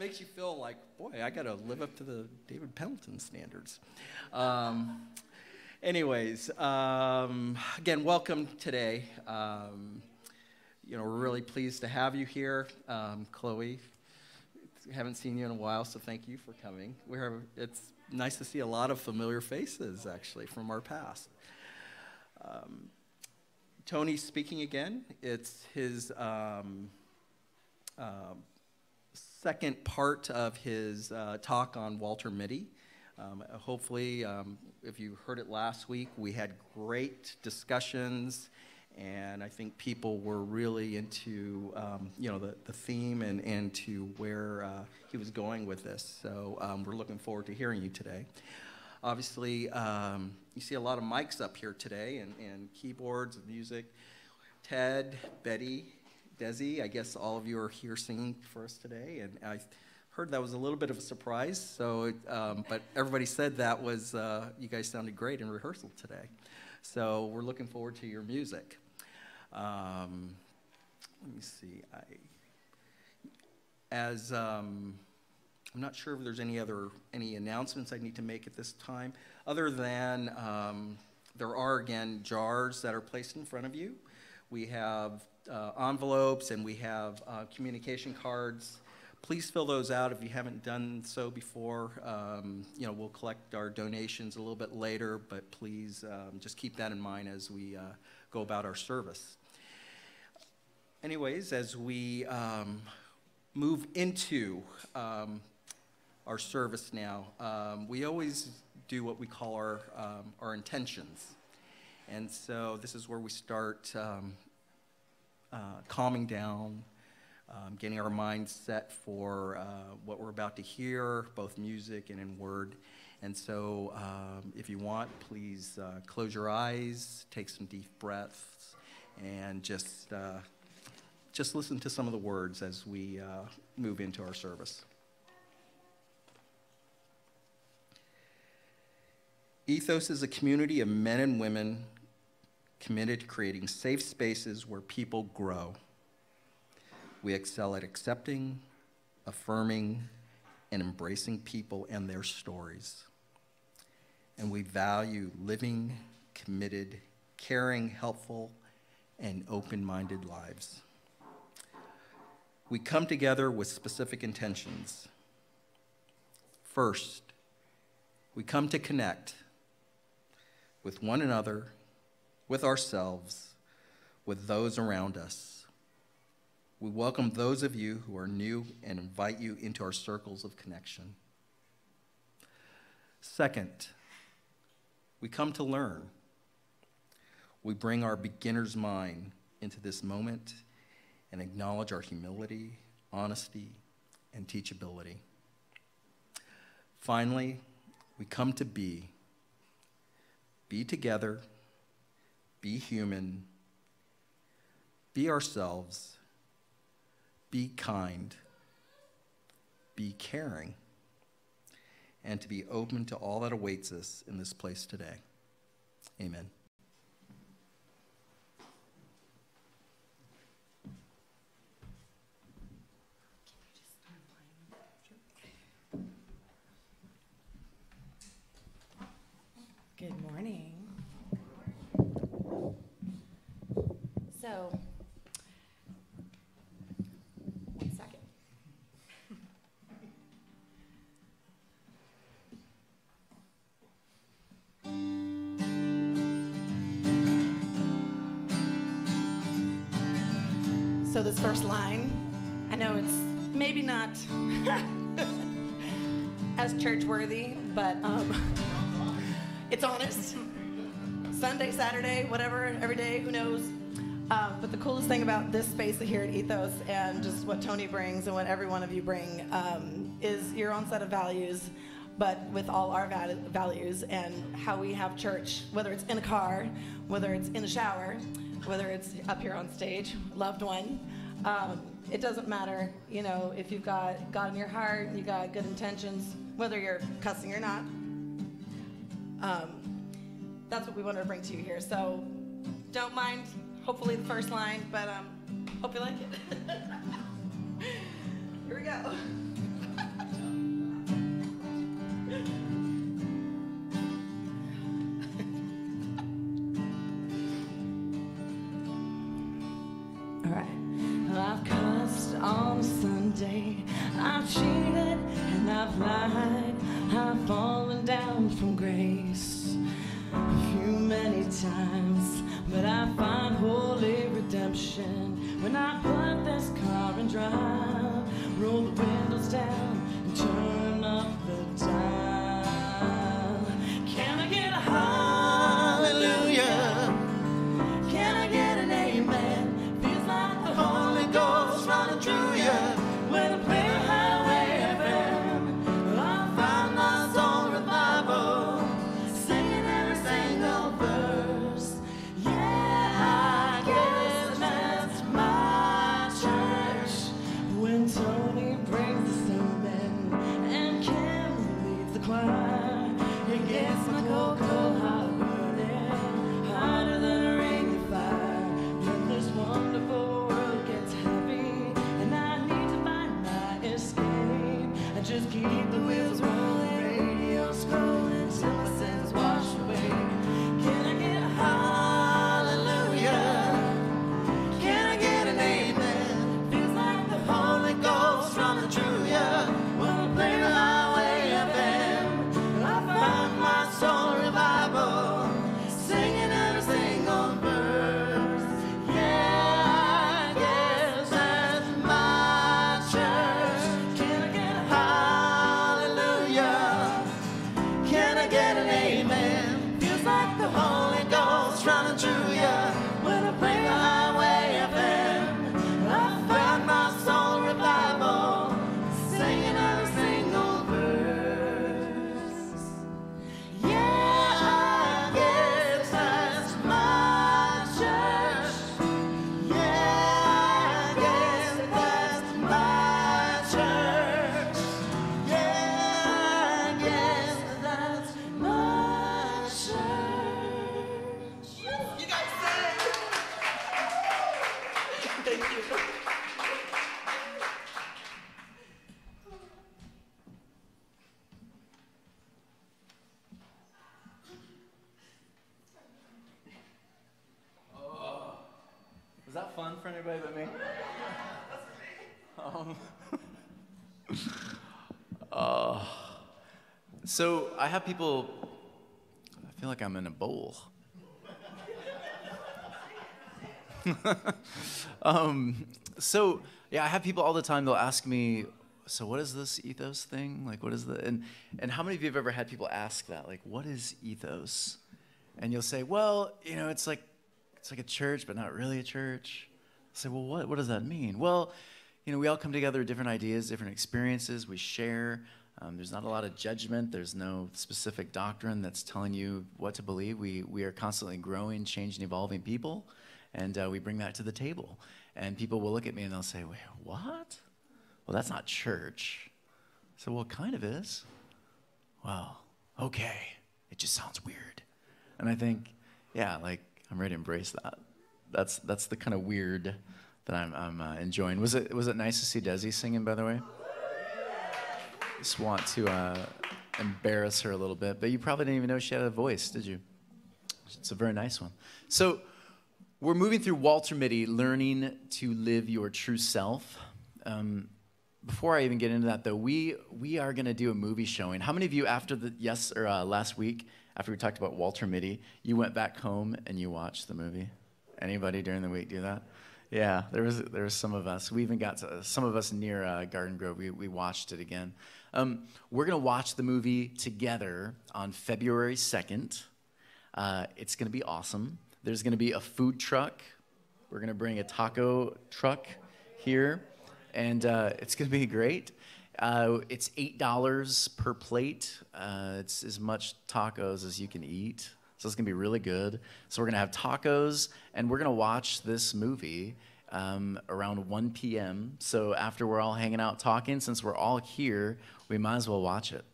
makes you feel like, boy, I got to live up to the David Pendleton standards. Anyways, again, welcome today. We're really pleased to have you here. Chloe, haven't seen you in a while, so thank you for coming. It's nice to see a lot of familiar faces, actually, from our past. Tony's speaking again. It's his second part of his talk on Walter Mitty. Hopefully, if you heard it last week, we had great discussions, and I think people were really into the theme and to where he was going with this. So we're looking forward to hearing you today. Obviously, you see a lot of mics up here today and keyboards and music. Ted, Betty, Desi, I guess all of you are here singing for us today, and I heard that was a little bit of a surprise. So, but everybody said that was you guys sounded great in rehearsal today. So we're looking forward to your music. Let me see. I'm not sure if there's any announcements I need to make at this time, other than there are again jars that are placed in front of you. We have envelopes and we have communication cards. Please fill those out if you haven't done so before. We'll collect our donations a little bit later, but please just keep that in mind as we go about our service. Anyways, as we move into our service now, we always do what we call our intentions. And so this is where we start calming down, getting our minds set for what we're about to hear, both music and in word. And so if you want, please close your eyes, take some deep breaths, and just listen to some of the words as we move into our service. Ethos is a community of men and women committed to creating safe spaces where people grow. We excel at accepting, affirming, and embracing people and their stories. And we value living, committed, caring, helpful, and open-minded lives. We come together with specific intentions. First, we come to connect with one another, with ourselves, with those around us. We welcome those of you who are new and invite you into our circles of connection. Second, we come to learn. We bring our beginner's mind into this moment and acknowledge our humility, honesty, and teachability. Finally, we come to be together, be human, be ourselves, be kind, be caring, and to be open to all that awaits us in this place today. Amen. Good morning. So, one second. So this first line, I know it's maybe not as church-worthy, but it's honest. Sunday, Saturday, whatever, every day, who knows? But the coolest thing about this space here at Ethos and just what Tony brings and what every one of you bring is your own set of values, but with all our values and how we have church, whether it's in a car, whether it's in the shower, whether it's up here on stage, loved one. It doesn't matter, if you've got God in your heart, you got good intentions, whether you're cussing or not. That's what we wanted to bring to you here. So don't mind, hopefully, the first line, but hope you like it. Here we go. Alright. I've cussed on a Sunday, I've cheated and I've lied, I've fallen down from grace many times, but I find holy redemption when I put this car in drive, roll the windows down and turn up the dial. Can I get a hallelujah? Can I get an amen? Feels like the Holy Ghost running through you when I play Highway FM. I find my soul revival, singing every single verse. Yeah, I guess that's my church. When Tony brings the sermon and Kim leads the choir, it gets my cocoa hot burning, hotter than a ring of fire. When this wonderful world gets heavy and I need to find my escape, I just keep the wheels rolling, radio scrolling till my sins wash away. Can I get a hallelujah? Can I get an amen? Feels like the Holy Ghost running through ya when I play the Highway FM. I find my soul revival, singing every single verse. Yeah, I guess that's my church. Can I get a hallelujah? Can I get an amen? Feels like the Holy Ghost running through ya when I play the Highway FM. I find my soul revival, singing every single verse. Yeah, I guess that's my church. Yeah, I guess that's my church. Yeah, I guess that's my church. You guys say it. Thank you. Was that fun for anybody but me? So I have people, I feel like I'm in a bowl. I have people all the time, they'll ask me, so what is this ethos thing? Like, what is the, and how many of you have ever had people ask that? Like, what is ethos? And you'll say, well, you know, it's like a church, but not really a church. I'll say, well, what does that mean? Well, you know, we all come together with different ideas, different experiences, we share. There's not a lot of judgment. There's no specific doctrine that's telling you what to believe. We are constantly growing, changing, evolving people, and we bring that to the table. And people will look at me and they'll say, wait, what? Well, that's not church. So, well, it kind of is. Well, okay. It just sounds weird. And I think, yeah, like, I'm ready to embrace that. That's the kind of weird that I'm enjoying. Was it nice to see Desi singing, by the way? Just want to embarrass her a little bit, but you probably didn't even know she had a voice, did you? It's a very nice one. So we're moving through Walter Mitty, learning to live your true self. Before I even get into that, though, we are going to do a movie showing. How many of you last week, after we talked about Walter Mitty, you went back home and you watched the movie? Anybody during the week do that? Yeah, there was some of us. We even got some of us near Garden Grove. We watched it again. We're going to watch the movie together on February 2nd. It's going to be awesome. There's going to be a food truck. We're going to bring a taco truck here, and it's going to be great. It's $8 per plate. It's as much tacos as you can eat. So it's going to be really good. So we're going to have tacos, and we're going to watch this movie around 1 p.m. So after we're all hanging out talking, since we're all here, we might as well watch it.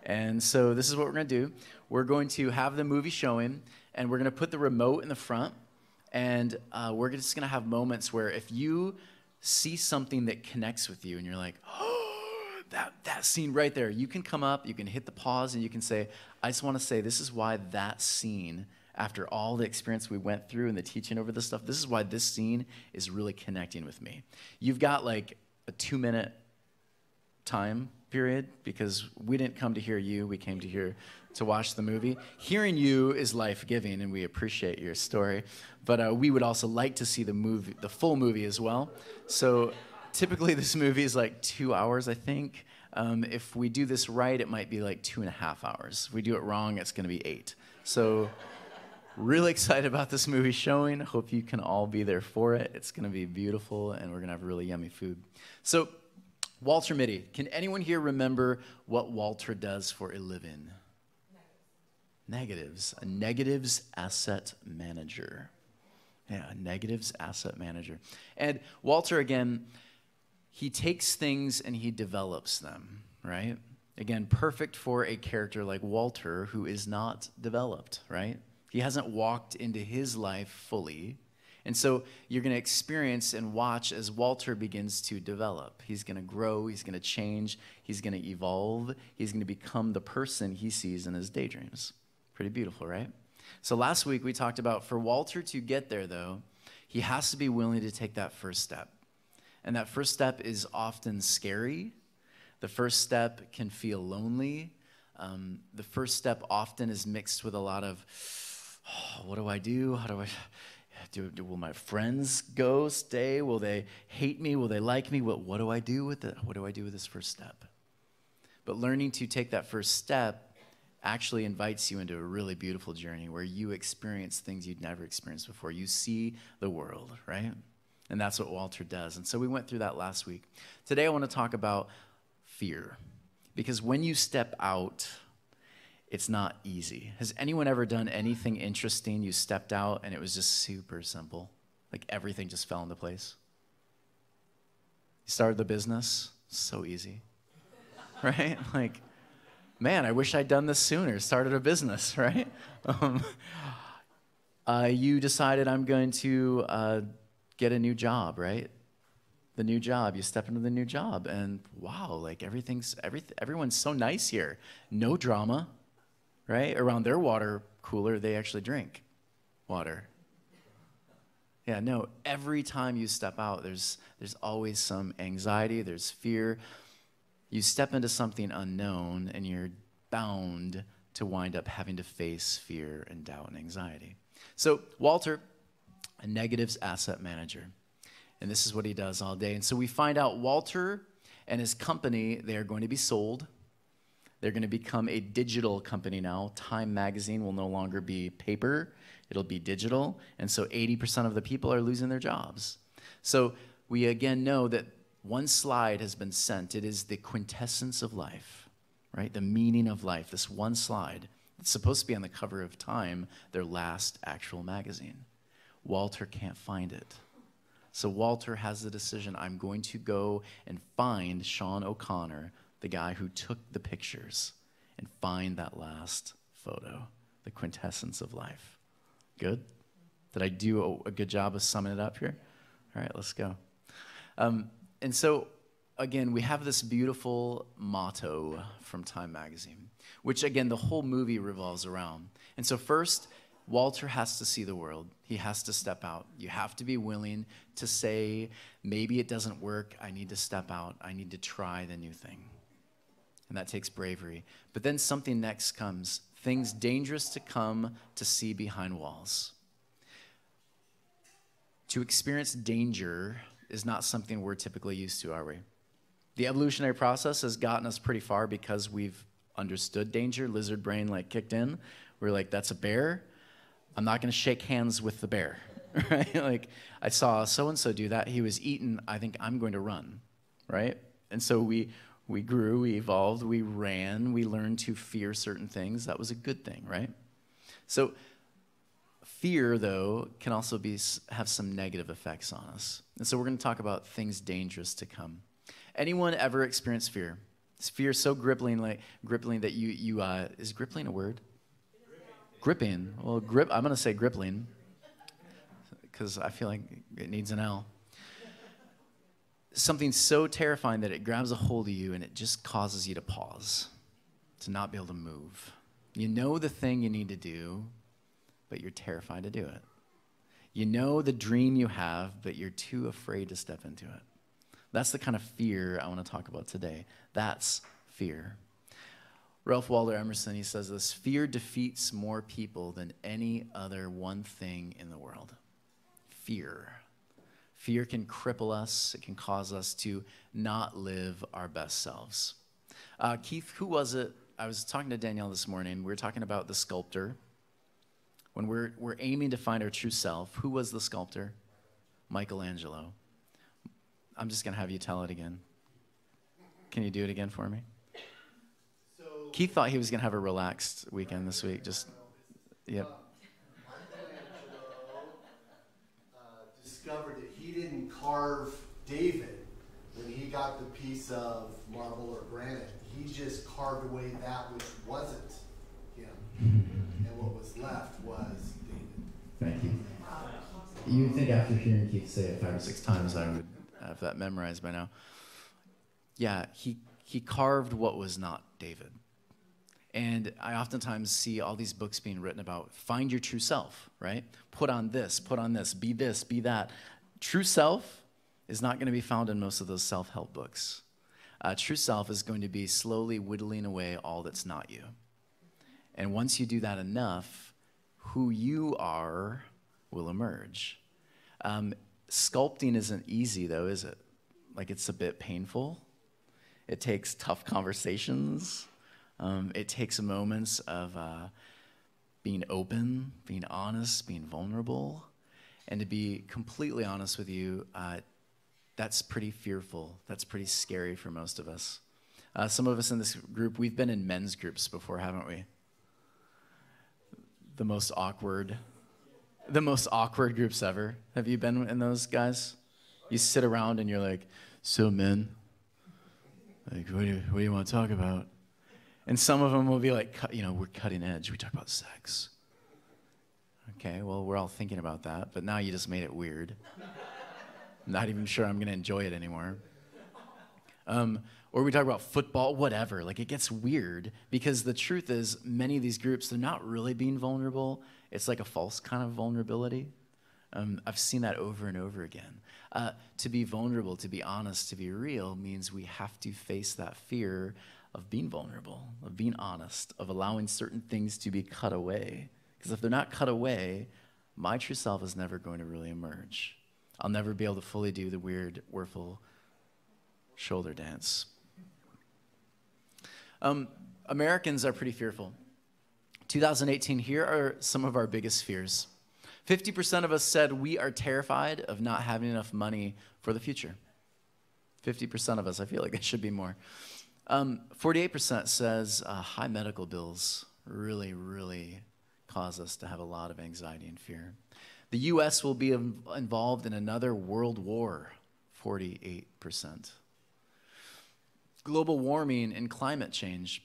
And so this is what we're going to do. We're going to have the movie showing, and we're going to put the remote in the front, and we're just going to have moments where if you see something that connects with you and you're like, oh, that scene right there, you can come up, you can hit the pause, and you can say, I just want to say this is why that scene after all the experience we went through and the teaching over this stuff, this is why this scene is really connecting with me. You've got like a 2-minute time period because we didn't come to hear you, we came to hear to watch the movie. Hearing you is life-giving, and we appreciate your story. But we would also like to see the full movie as well. So typically this movie is like 2 hours, I think. If we do this right, it might be like 2.5 hours. If we do it wrong, it's going to be 8. So really excited about this movie showing. Hope you can all be there for it. It's going to be beautiful, and we're going to have really yummy food. So Walter Mitty. Can anyone here remember what Walter does for a living? Negatives. A negatives asset manager. Yeah, a negatives asset manager. And Walter, again, he takes things and he develops them, right? Again, perfect for a character like Walter who is not developed, right? He hasn't walked into his life fully. And so you're going to experience and watch as Walter begins to develop. He's going to grow. He's going to change. He's going to evolve. He's going to become the person he sees in his daydreams. Pretty beautiful, right? So last week we talked about for Walter to get there, though, he has to be willing to take that first step. And that first step is often scary. The first step can feel lonely. The first step often is mixed with a lot of, oh, what do I do? How do I... will my friends go, stay? Will they hate me? Will they like me? What do I do with it? What do I do with this first step? But learning to take that first step actually invites you into a really beautiful journey where you experience things you'd never experienced before. You see the world, right? And that's what Walter does. And so we went through that last week. Today I want to talk about fear. Because when you step out, it's not easy. Has anyone ever done anything interesting? You stepped out and it was just super simple. Like everything just fell into place. You started the business, so easy, right? Like, man, I wish I'd done this sooner, started a business, right? You decided I'm going to get a new job, right? The new job, you step into the new job and wow, like everyone's so nice here. No drama. Right? Around their water cooler, they actually drink water. Yeah, no, every time you step out, there's always some anxiety, there's fear. You step into something unknown, and you're bound to wind up having to face fear and doubt and anxiety. So Walter, a negatives asset manager, and this is what he does all day. And so we find out Walter and his company, they are going to be sold. They're going to become a digital company now. Time magazine will no longer be paper. It'll be digital. And so 80% of the people are losing their jobs. So we again know that one slide has been sent. It is the quintessence of life, right? The meaning of life, this one slide. It's supposed to be on the cover of Time, their last actual magazine. Walter can't find it. So Walter has the decision, I'm going to go and find Sean O'Connor, the guy who took the pictures, and find that last photo, the quintessence of life. Good? Did I do a good job of summing it up here? All right, let's go. And so, again, we have this beautiful motto from Time magazine, which, again, the whole movie revolves around. And so first, Walter has to see the world. He has to step out. You have to be willing to say, maybe it doesn't work. I need to step out. I need to try the new thing. And that takes bravery. But then something next comes, things dangerous to come to see behind walls. To experience danger is not something we're typically used to, are we? The evolutionary process has gotten us pretty far because we've understood danger. Lizard brain kicked in. We're like, that's a bear. I'm not going to shake hands with the bear, right? Like I saw so-and-so do that. He was eaten. I think I'm going to run, right? And so we grew, we evolved, we ran, we learned to fear certain things. That was a good thing, right? So fear, though, can also have some negative effects on us. And so we're going to talk about things dangerous to come. Anyone ever experienced fear? Is fear so gripping that you is gripping a word? Gripping. Well, I'm going to say gripping because I feel like it needs an L. Something so terrifying that it grabs a hold of you and it just causes you to pause, to not be able to move. You know the thing you need to do, but you're terrified to do it. You know the dream you have, but you're too afraid to step into it. That's the kind of fear I want to talk about today. That's fear. Ralph Waldo Emerson, he says this: fear defeats more people than any other one thing in the world. Fear. Fear can cripple us. It can cause us to not live our best selves. Keith, who was it? I was talking to Danielle this morning. We were talking about the sculptor. When we're aiming to find our true self, who was the sculptor? Michelangelo. I'm just going to have you tell it again. Can you do it again for me? Keith thought he was going to have a relaxed weekend this week. Just, yep. Michelangelo discovered that he didn't carve David when he got the piece of marble or granite. He just carved away that which wasn't him. And what was left was David. Thank you. You would think after hearing Keith say it 5 or 6 times, I would have that memorized by now. Yeah, he carved what was not David. And I oftentimes see all these books being written about find your true self, right? Put on this, be this, be that. True self is not going to be found in most of those self-help books. True self is going to be slowly whittling away all that's not you. And once you do that enough, who you are will emerge. Sculpting isn't easy, though, is it? Like, it's a bit painful. It takes tough conversations. It takes moments of being open, being honest, being vulnerable. And to be completely honest with you, that's pretty fearful. That's pretty scary for most of us. Some of us in this group, we've been in men's groups before, haven't we? The most awkward groups ever. Have you been in those, guys? You sit around and you're like, so men, like, what do you want to talk about? And some of them will be like, we're cutting edge. We talk about sex. Okay, well, we're all thinking about that, but now you just made it weird. I'm not even sure I'm going to enjoy it anymore. Or we talk about football, whatever. Like, it gets weird because the truth is many of these groups, they're not really being vulnerable. It's like a false kind of vulnerability. I've seen that over and over again. To be vulnerable, to be honest, to be real means we have to face that fear of being vulnerable, of being honest, of allowing certain things to be cut away. Because if they're not cut away, my true self is never going to really emerge. I'll never be able to fully do the weird Wuerfel shoulder dance. Americans are pretty fearful. 2018, here are some of our biggest fears. 50% of us said we are terrified of not having enough money for the future. 50% of us, I feel like it should be more. 48% says high medical bills really, really cause us to have a lot of anxiety and fear. The U.S. will be involved in another world war, 48%. Global warming and climate change,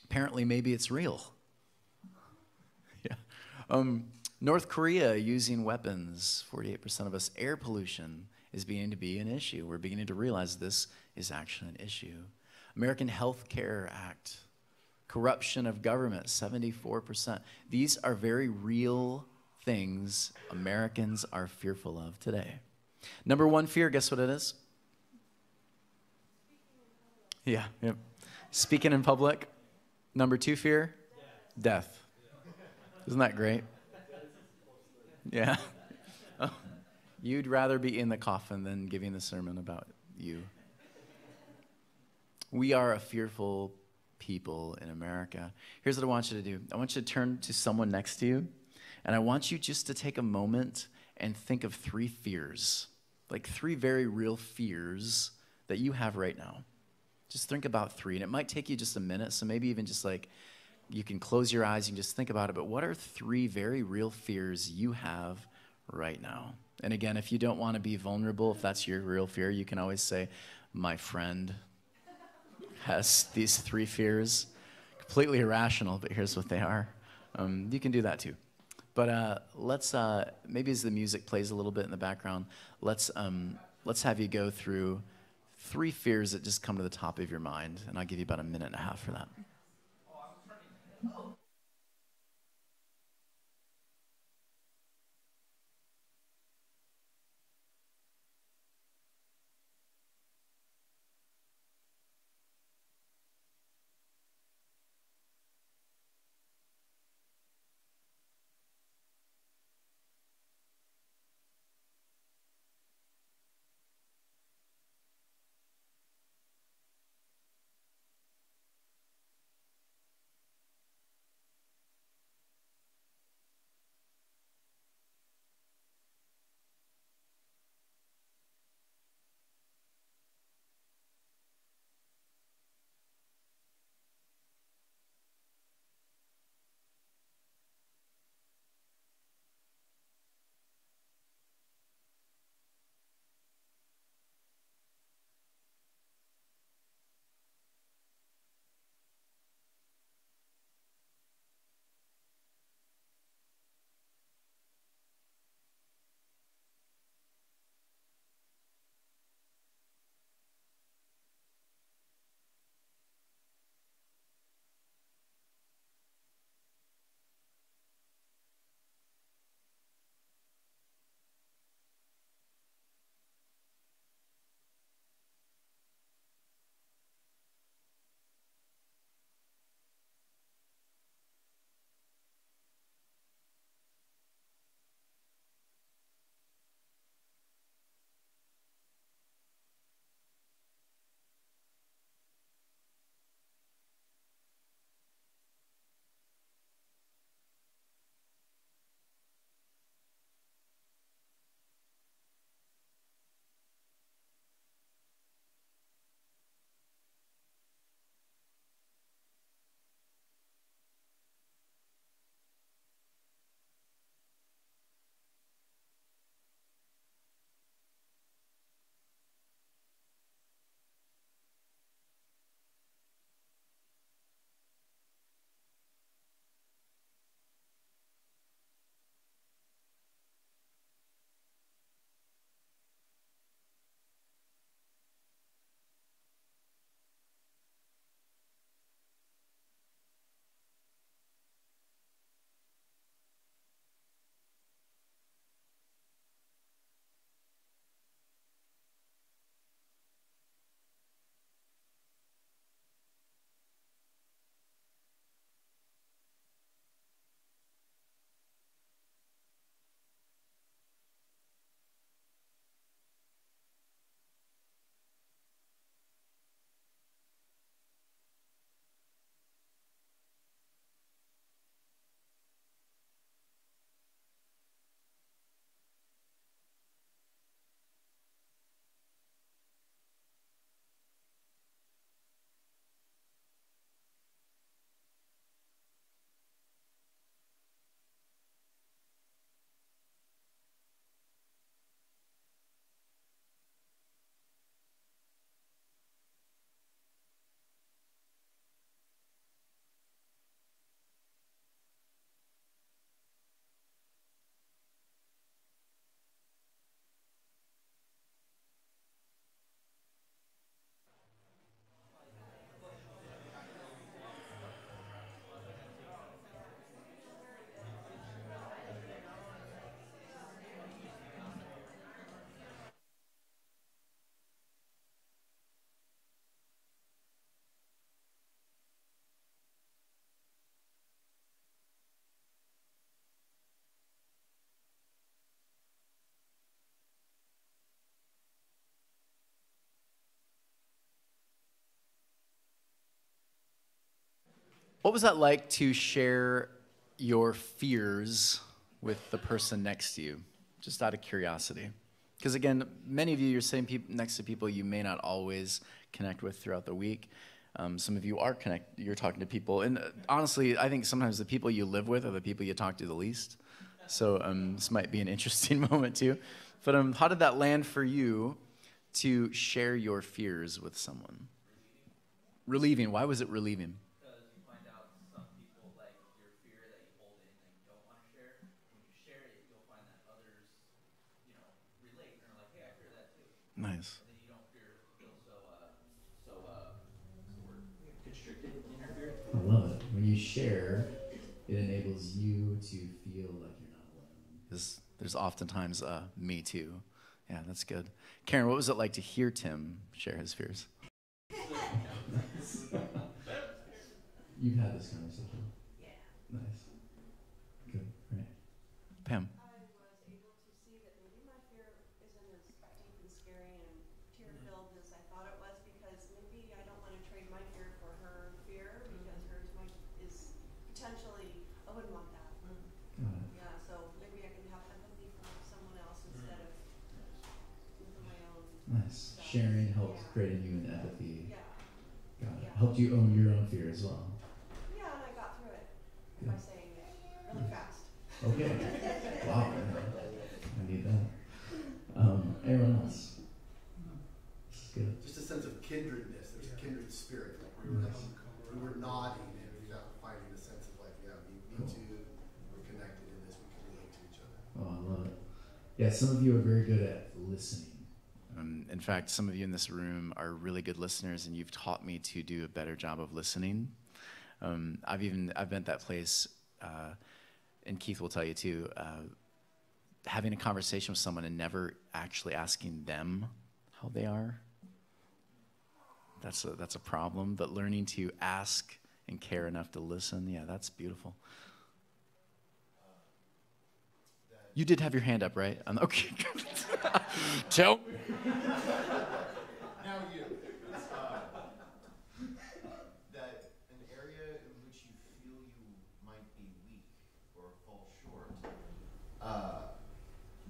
apparently maybe it's real. Yeah. North Korea using weapons, 48% of us. Air pollution is beginning to be an issue. We're beginning to realize this is actually an issue. American Health Care Act, corruption of government, 74%. These are very real things Americans are fearful of today. Number one fear, guess what it is? Yeah, yep. Speaking in public. Number two fear? Death. Isn't that great? Yeah. Oh, you'd rather be in the coffin than giving the sermon about you. We are a fearful people in America. Here's what I want you to do. I want you to turn to someone next to you, and I want you just to take a moment and think of 3 fears, like 3 very real fears that you have right now. Just think about 3, and it might take you just a minute, so maybe even just like you can close your eyes and just think about it, but what are 3 very real fears you have right now? And again, if you don't want to be vulnerable, if that's your real fear, you can always say, my friend has these 3 fears. Completely irrational, but here's what they are. You can do that too. But let's, maybe as the music plays a little bit in the background, let's have you go through 3 fears that just come to the top of your mind, and I'll give you about a minute and a half for that. What was that like to share your fears with the person next to you? Just out of curiosity. Because again, many of you, you're sitting next to people you may not always connect with throughout the week. Some of you you're talking to people. And honestly, I think sometimes the people you live with are the people you talk to the least. So this might be an interesting moment too. But how did that land for you to share your fears with someone? Relieving. Why was it relieving? Because you find out some people, like your fear that you hold in that you don't want to share. When you share it, you'll find that others, relate and are like, hey, I fear that too. Nice. And then you don't feel so what's the word? Constricted in your fear. I love it. When you share, it enables you to feel like you're not alone. Because there's oftentimes me too. Yeah, that's good. Karen, what was it like to hear Tim share his fears? You've had this conversation. Yeah. Nice. Good. Right. Pam. I was able to see that maybe my fear isn't as deep and scary and tear-filled as I thought it was, because maybe I don't want to trade my fear for her fear, because hers is potentially, I wouldn't want that. Got it. Yeah, so maybe I can have empathy for someone else instead of with my own. Nice. stuff. Sharing helped Yeah. create you an empathy. Yeah. Got it. Yeah. Helped you own your own fear as well. Yeah, and I got through it Good. by saying it really fast. Okay. Wow. I need that. Everyone else. This is good. Just a sense of kindredness. There's a kindred spirit. Like we were nodding and we got finding a sense of like, yeah, me too. We're connected in this. We can relate to each other. Oh, I love it. Yeah, some of you are very good at listening. In fact, some of you in this room are really good listeners, and you've taught me to do a better job of listening. I've been at that place, and Keith will tell you too, having a conversation with someone and never actually asking them how they are. That's a problem, but learning to ask and care enough to listen, yeah, that's beautiful. You did have your hand up, right? Okay. Tell me. Now you. That an area in which you feel you might be weak or fall short,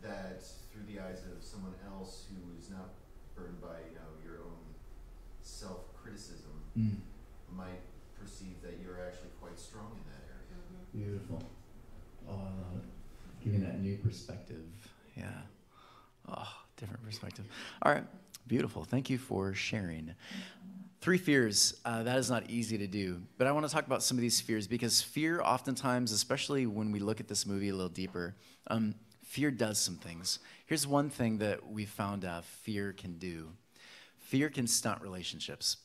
that through the eyes of someone else who is not burned by your own self-criticism might perceive that you're actually quite strong in that area. Beautiful. Oh, I love it. Giving that new perspective. Yeah. Oh, different perspective. All right. Beautiful. Thank you for sharing. 3 fears. That is not easy to do. But I want to talk about some of these fears, because fear oftentimes, especially when we look at this movie a little deeper, fear does some things. Here's one thing that we found out fear can do. Fear can stunt relationships.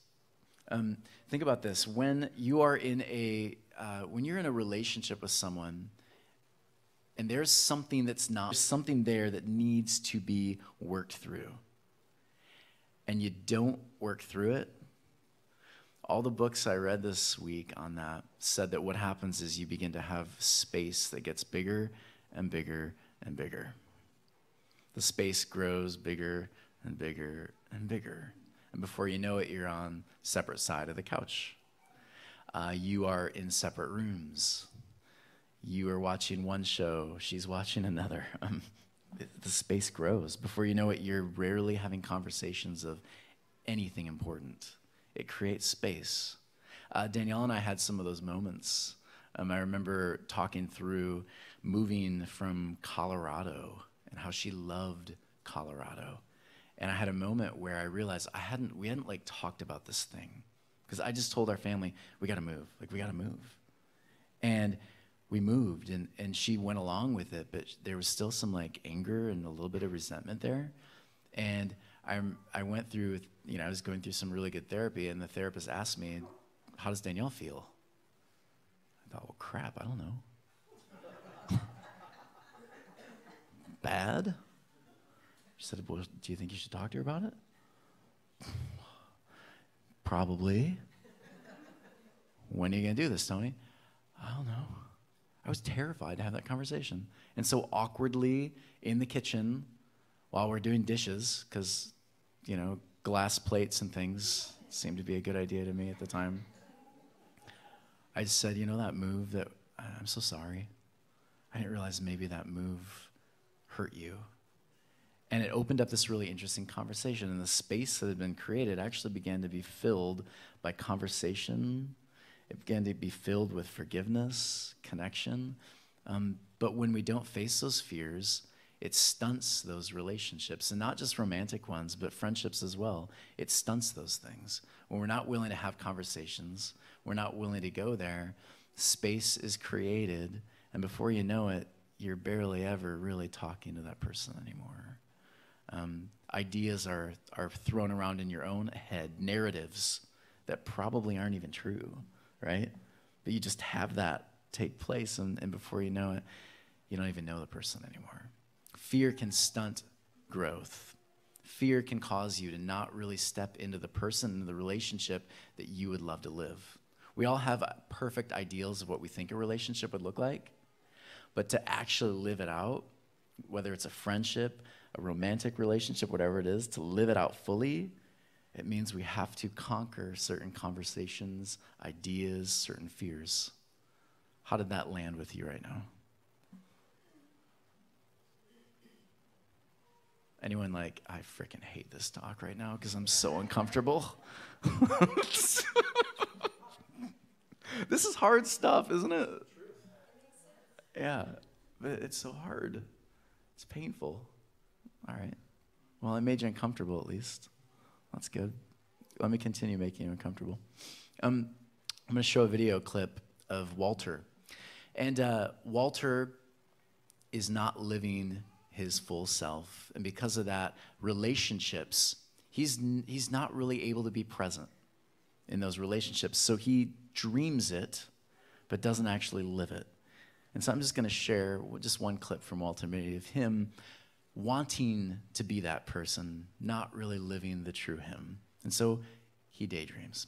Think about this. When you're in a relationship with someone, and there's something there that needs to be worked through, and you don't work through it, all the books I read this week on that said that what happens is you begin to have space that gets bigger and bigger and bigger. The space grows bigger and bigger and bigger. And before you know it, you're on separate side of the couch. You are in separate rooms. You are watching one show, she's watching another. The space grows. Before you know it, you're rarely having conversations of anything important. It creates space. Danielle and I had some of those moments. I remember talking through moving from Colorado and how she loved Colorado. And I had a moment where I realized we hadn't like talked about this thing. Because I just told our family, we gotta move. We gotta move. And we moved, and she went along with it, but there was still some like anger and a little bit of resentment there. And I went through, I was going through some really good therapy, and the therapist asked me, how does Danielle feel? I thought, well, crap, I don't know. Bad? She said, well, do you think you should talk to her about it? Probably. When are you going to do this, Tony? I don't know. I was terrified to have that conversation. And so awkwardly in the kitchen while we're doing dishes, because, glass plates and things seemed to be a good idea to me at the time, I just said, that move that, I'm so sorry. I didn't realize maybe that move hurt you. And it opened up this really interesting conversation, and the space that had been created actually began to be filled by conversation. It began to be filled with forgiveness, connection. But when we don't face those fears, it stunts those relationships, and not just romantic ones, but friendships as well. It stunts those things. When we're not willing to have conversations, we're not willing to go there, space is created, and before you know it, you're barely ever really talking to that person anymore. Ideas are thrown around in your own head, narratives that probably aren't even true, right? But you just have that take place, and before you know it, you don't even know the person anymore. Fear can stunt growth. Fear can cause you to not really step into the person, into the relationship that you would love to live. We all have perfect ideals of what we think a relationship would look like, but to actually live it out, whether it's a friendship, a romantic relationship, whatever it is, to live it out fully, it means we have to conquer certain conversations, ideas, certain fears. How did that land with you right now? Anyone like, I freaking hate this talk right now because I'm so uncomfortable? This is hard stuff, isn't it? Yeah, but it's so hard. It's painful. All right. Well, I made you uncomfortable at least. That's good. Let me continue making you uncomfortable. I'm going to show a video clip of Walter. And Walter is not living his full self. And because of that, relationships, he's not really able to be present in those relationships. So he dreams it, but doesn't actually live it. And so I'm just going to share just one clip from Walter Mitty of him wanting to be that person, not really living the true him. And so he daydreams.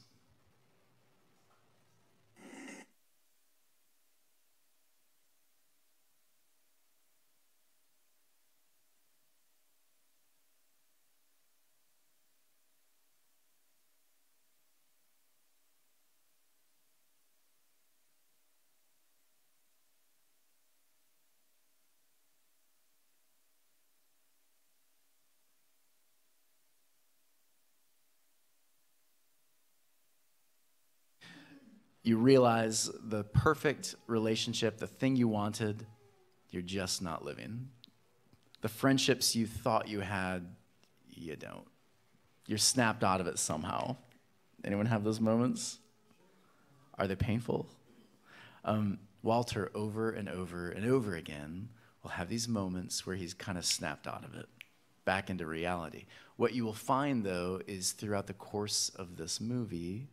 You realize the perfect relationship, the thing you wanted, you're just not living. The friendships you thought you had, you don't. You're snapped out of it somehow. Anyone have those moments? Are they painful? Walter, over and over and over again, will have these moments where he's kind of snapped out of it, back into reality. What you will find, though, is throughout the course of this movie,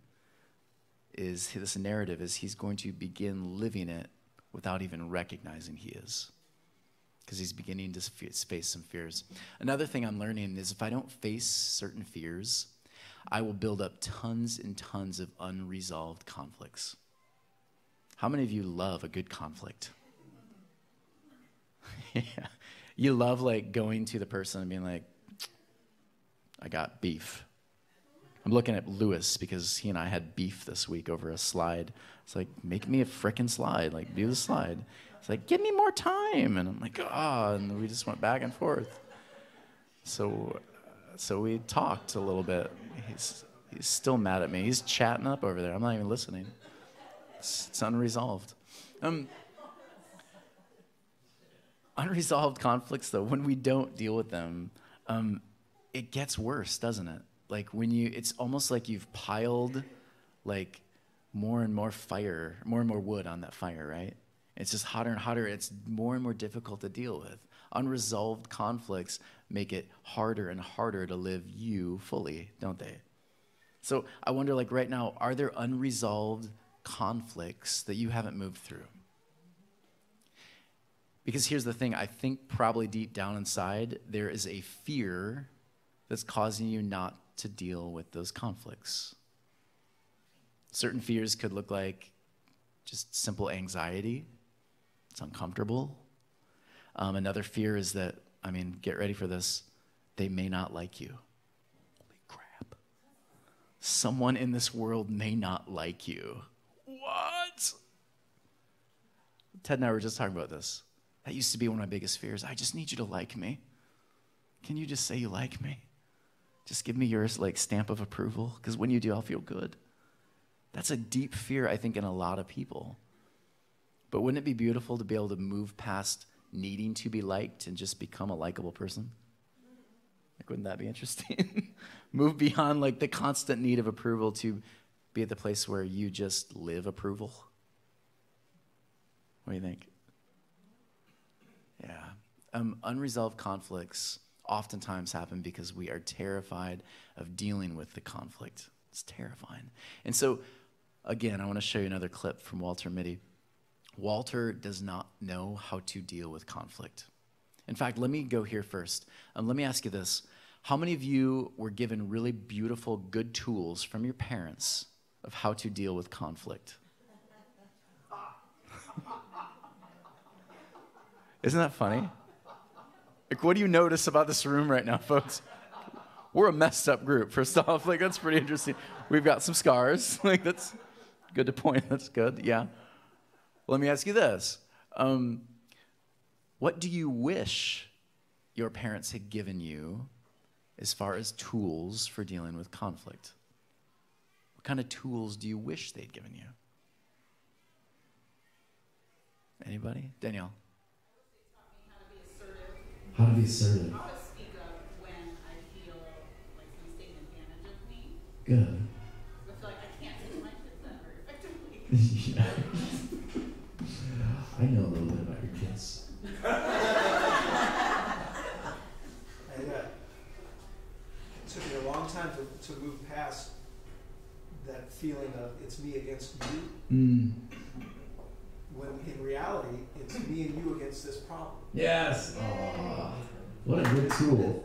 is this narrative is he's going to begin living it without even recognizing he is, because he's beginning to face some fears. Another thing I'm learning is if I don't face certain fears, I will build up tons and tons of unresolved conflicts. How many of you love a good conflict? Yeah. You love like going to the person and being like, I got beef. I'm looking at Lewis because he and I had beef this week over a slide. It's like, make me a frickin' slide. Like, do the slide. It's like, give me more time. And I'm like, and we just went back and forth. So we talked a little bit. He's still mad at me. He's chatting up over there. I'm not even listening. It's unresolved. Unresolved conflicts, though, when we don't deal with them, it gets worse, doesn't it? Like it's almost like you've piled like more and more fire, more and more wood on that fire, right? It's just hotter and hotter. It's more and more difficult to deal with. Unresolved conflicts make it harder and harder to live you fully, don't they? So I wonder, like right now, are there unresolved conflicts that you haven't moved through? Because here's the thing, I think probably deep down inside, there is a fear that's causing you not to deal with those conflicts. Certain fears could look like just simple anxiety. It's uncomfortable. Another fear is that, get ready for this, they may not like you. Holy crap. Someone in this world may not like you. What? Ted and I were just talking about this. That used to be one of my biggest fears. I just need you to like me. Can you just say you like me? Just give me your like stamp of approval, because when you do, I'll feel good. That's a deep fear, I think, in a lot of people. But wouldn't it be beautiful to be able to move past needing to be liked and just become a likable person? Like, wouldn't that be interesting? Move beyond like the constant need of approval to be at the place where you just live approval. What do you think? Yeah. Unresolved conflicts oftentimes happen because we are terrified of dealing with the conflict. It's terrifying. And so, again, I want to show you another clip from Walter Mitty. Walter does not know how to deal with conflict. In fact, let me go here first. Let me ask you this. How many of you were given really beautiful, good tools from your parents of how to deal with conflict? Isn't that funny? Like, what do you notice about this room right now, folks? We're a messed up group, first off. Like, that's pretty interesting. We've got some scars. Like, that's good to point. That's good, yeah. Let me ask you this. What do you wish your parents had given you as far as tools for dealing with conflict? What kind of tools do you wish they'd given you? Anybody? Danielle? How to be assertive. How to speak up when I feel like someone's taking advantage of me. Good. I feel like I can't teach my kids that very effectively. I know a little bit about your kids. It took me a long time to move past that feeling of it's me against you. When in reality, it's me and you against this problem. Yes. Aww. What a good tool.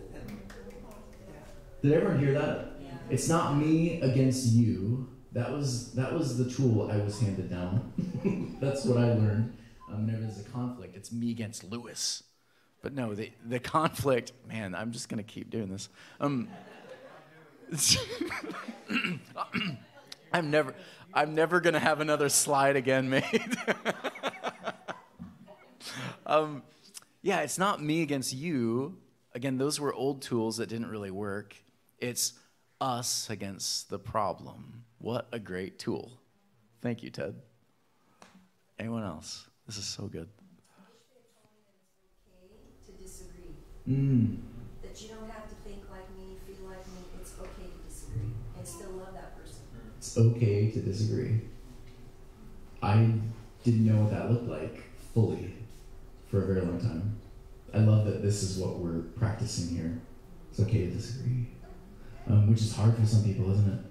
Did everyone hear that? Yeah. It's not me against you. That was the tool I was handed down. That's what I learned. Whenever there's a conflict, It's me against Lewis. But no, the conflict, man, I'm just going to keep doing this. I'm never going to have another slide again made. Yeah, it's not me against you. Again, those were old tools that didn't really work. It's us against the problem. What a great tool. Thank you, Ted. Anyone else? This is so good. To disagree. That you don't have to think like me, feel like me. It's okay to disagree and still love that person. It's okay to disagree. I didn't know what that looked like fully for a very long time. I love that this is what we're practicing here. It's okay to disagree. Which is hard for some people, isn't it?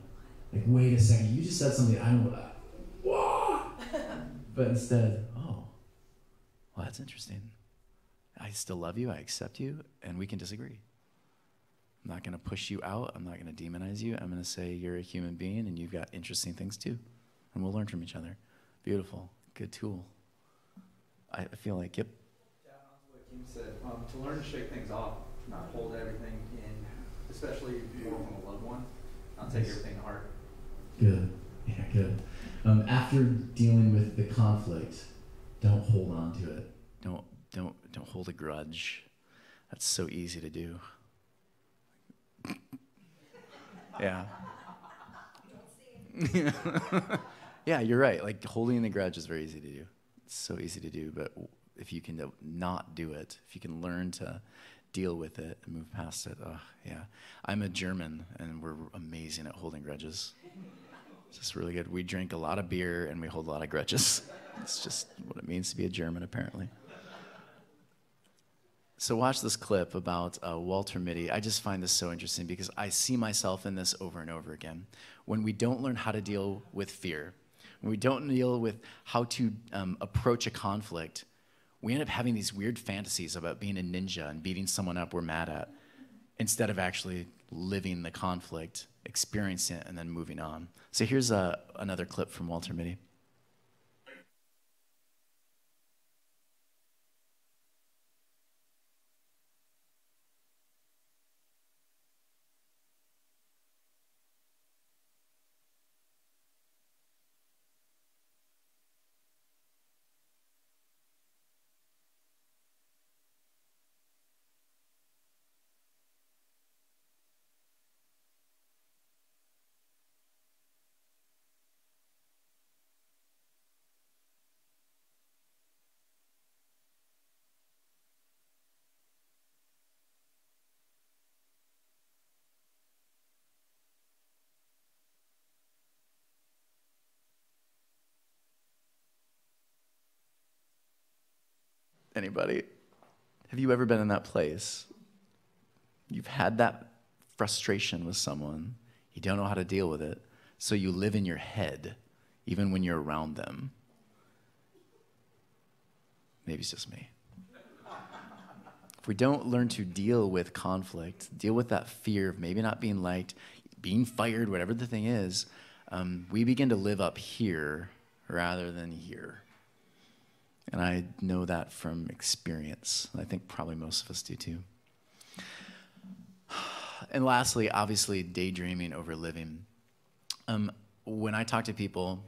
Like, wait a second, you just said something I don't know. What? But instead, oh, well, that's interesting. I still love you, I accept you, and we can disagree. I'm not going to push you out. I'm not going to demonize you. I'm going to say you're a human being and you've got interesting things too. And we'll learn from each other. Beautiful. Good tool. I feel like, yep. Yeah, what Kim said, to learn to shake things off, not hold everything in, especially more from a loved one, not take everything to heart. Good. Yeah, good. After dealing with the conflict, don't hold on to it. Don't hold a grudge. That's so easy to do. Yeah. Yeah, you're right. Like, holding the grudge is very easy to do. It's so easy to do, but if you can not do it, if you can learn to deal with it and move past it, oh, yeah. I'm a German, and we're amazing at holding grudges. It's just really good. We drink a lot of beer, and we hold a lot of grudges. It's just what it means to be a German, apparently. So watch this clip about Walter Mitty. I just find this so interesting because I see myself in this over and over again. When we don't learn how to deal with fear, when we don't deal with how to approach a conflict, we end up having these weird fantasies about being a ninja and beating someone up we're mad at, instead of actually living the conflict, experiencing it, and then moving on. So here's another clip from Walter Mitty. Anybody? Have you ever been in that place? You've had that frustration with someone. You don't know how to deal with it. So you live in your head, even when you're around them. Maybe it's just me. If we don't learn to deal with conflict, deal with that fear of maybe not being liked, being fired, whatever the thing is, we begin to live up here rather than here. And I know that from experience. I think probably most of us do too. And lastly, obviously, daydreaming over living. When I talk to people,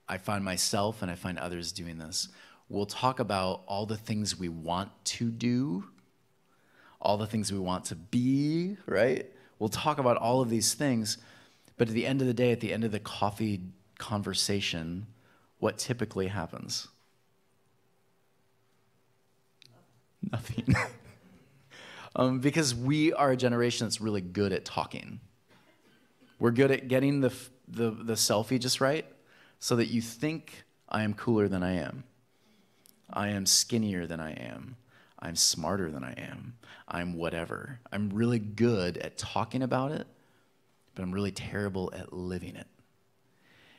I find myself and I find others doing this. We'll talk about all the things we want to do, all the things we want to be, right? We'll talk about all of these things, but at the end of the day, at the end of the coffee conversation, what typically happens? Nothing. Because we are a generation that's really good at talking. We're good at getting the selfie just right so that you think I am cooler than I am. I am skinnier than I am. I'm smarter than I am. I'm whatever. I'm really good at talking about it, but I'm really terrible at living it.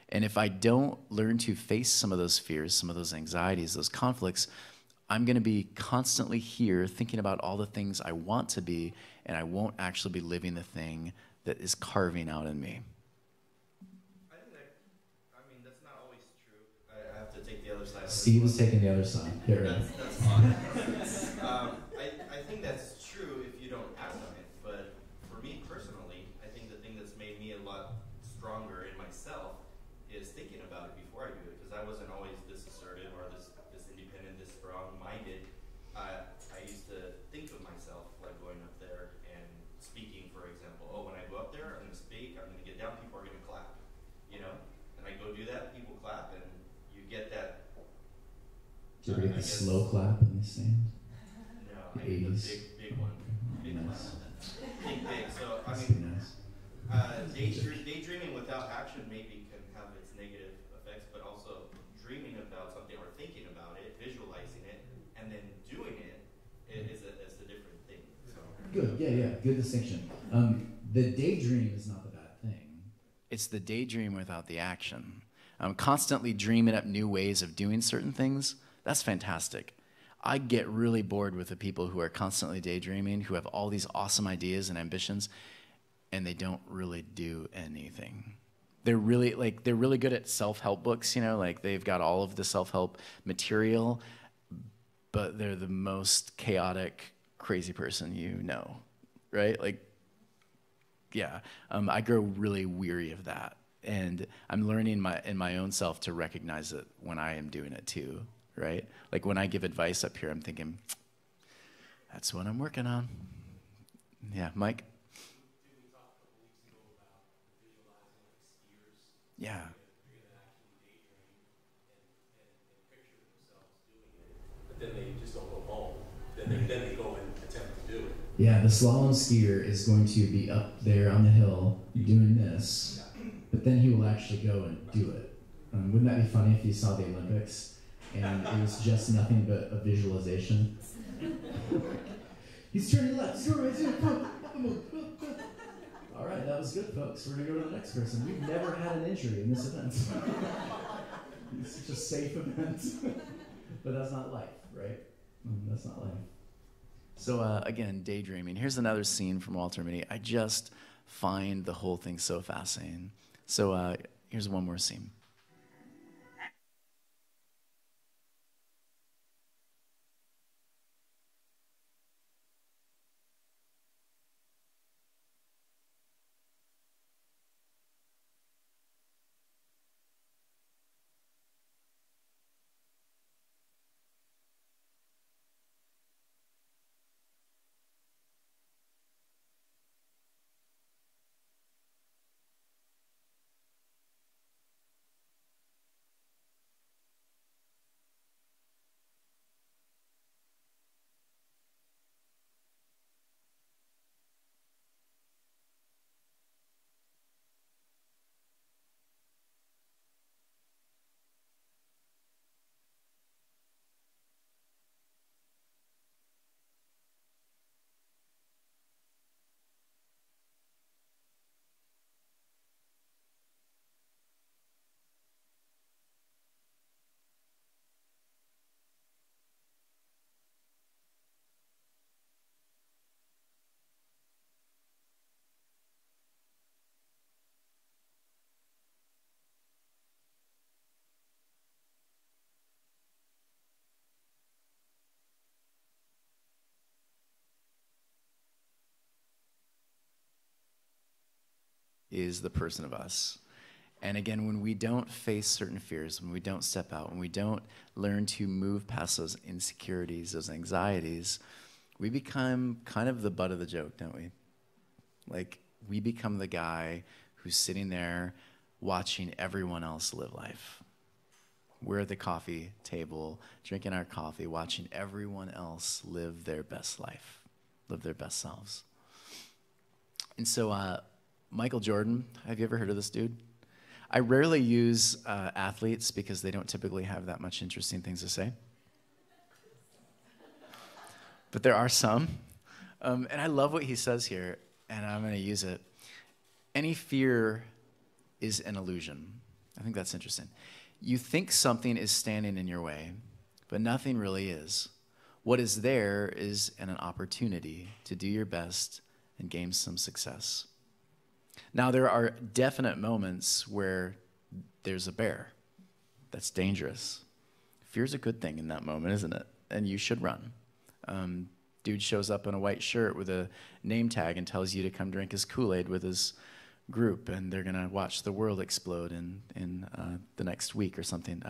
And if I don't learn to face some of those fears, some of those anxieties, those conflicts, I'm going to be constantly here thinking about all the things I want to be, and I won't actually be living the thing that is carving out in me. That's not always true. I have to take the other side. Steve is taking the other side. Here. That's fine. I think that's true if you don't act on it. But for me personally, I think the thing that's made me a lot stronger in myself is thinking about it before I do it. Because I wasn't always this assertive or this independent, this strong-minded. I used to think of myself like going up there and speaking, for example. Oh, when I go up there, I'm going to speak, I'm going to get down, people are going to clap. You know? And I go do that, people clap, and you get that. Do you ever get the slow clap in these things? No, The I get the 80s. big one. Big Nice. clap. Big. So, I Must be mean, nice. daydreaming without action maybe can have its negative effects, but also dreaming about something or thinking about it, visualizing it, and then doing it is a different thing. So. Good, yeah, good distinction. The daydream is not the bad thing. It's the daydream without the action. Constantly dreaming up new ways of doing certain things, that's fantastic. I get really bored with the people who are constantly daydreaming, who have all these awesome ideas and ambitions, and they don't really do anything. They're really good at self-help books, like they've got all of the self-help material, but they're the most chaotic, crazy person you know, right? Like, yeah, I grow really weary of that. And I'm learning in my own self to recognize it when I am doing it too, right? Like when I give advice up here, I'm thinking, that's what I'm working on. Yeah, Mike? Yeah. But then they just don't go home. Then they go and attempt to do it. Yeah, the slalom skier is going to be up there on the hill doing this, but then he will actually go and do it. Wouldn't that be funny if you saw the Olympics and it was just nothing but a visualization? He's turning left, he's turning right, he's turning right. All right, that was good, folks. We're going to go to the next person. We've never had an injury in this event. It's such a safe event. But that's not life, right? That's not life. So again, daydreaming. Here's another scene from Walter Mitty. I just find the whole thing so fascinating. So here's one more scene. is the person of us. And again, when we don't face certain fears, when we don't step out, when we don't learn to move past those insecurities, those anxieties, we become kind of the butt of the joke, don't we? Like, we become the guy who's sitting there watching everyone else live life. We're at the coffee table, drinking our coffee, watching everyone else live their best life, live their best selves. And so, Michael Jordan, have you ever heard of this dude? I rarely use athletes because they don't typically have that much interesting things to say. But there are some. And I love what he says here, and I'm going to use it. Any fear is an illusion. I think that's interesting. You think something is standing in your way, but nothing really is. What is there is an opportunity to do your best and gain some success. Now, there are definite moments where there's a bear. That's dangerous. Fear's a good thing in that moment, isn't it? And you should run. Dude shows up in a white shirt with a name tag and tells you to come drink his Kool-Aid with his group, and they're going to watch the world explode in the next week or something.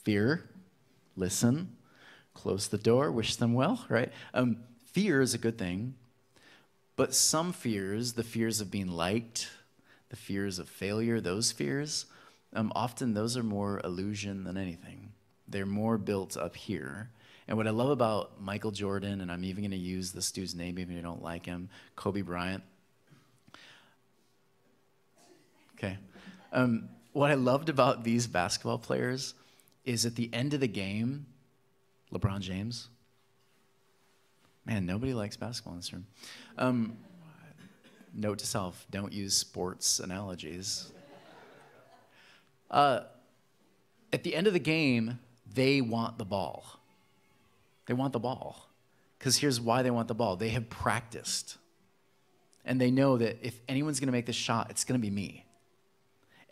Fear, listen, close the door, wish them well, right? Fear is a good thing, but some fears, the fears of being liked, the fears of failure, those fears, often those are more illusion than anything. They're more built up here. And what I love about Michael Jordan, and I'm even going to use this dude's name even if you don't like him, Kobe Bryant. Okay. What I loved about these basketball players is at the end of the game, LeBron James. Man, nobody likes basketball in this room. Note to self, don't use sports analogies. At the end of the game, they want the ball. They want the ball. Because here's why they want the ball. They have practiced. And they know that if anyone's going to make this shot, it's going to be me.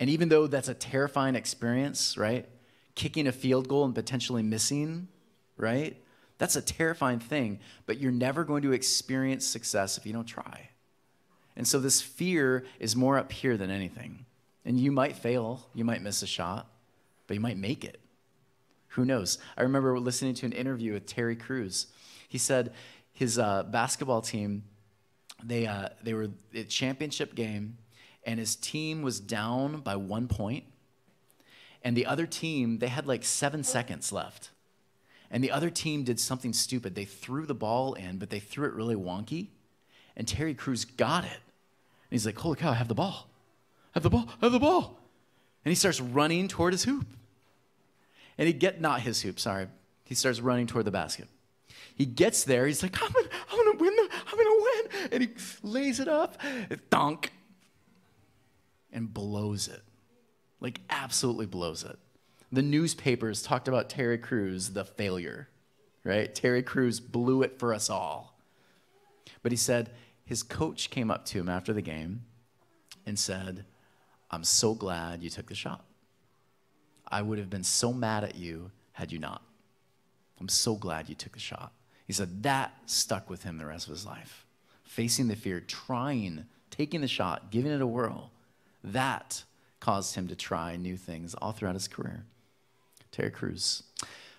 And even though that's a terrifying experience, right? Kicking a field goal and potentially missing, right? That's a terrifying thing. But you're never going to experience success if you don't try. And so this fear is more up here than anything. And you might fail. You might miss a shot. But you might make it. Who knows? I remember listening to an interview with Terry Crews. He said his basketball team, they were at a championship game, and his team was down by 1 point. And the other team, they had like 7 seconds left. And the other team did something stupid. They threw the ball in, but they threw it really wonky. And Terry Crews got it. And he's like, holy cow, I have the ball. I have the ball. I have the ball. And he starts running toward his hoop. And not his hoop, sorry. He starts running toward the basket. He gets there. He's like, I'm gonna win. I'm gonna win. And he lays it up, dunk, and blows it. Like, absolutely blows it. The newspapers talked about Terry Crews, the failure, right? Terry Crews blew it for us all. But he said his coach came up to him after the game and said, I'm so glad you took the shot. I would have been so mad at you had you not. I'm so glad you took the shot. He said that stuck with him the rest of his life. Facing the fear, trying, taking the shot, giving it a whirl, that caused him to try new things all throughout his career. Terry Crews.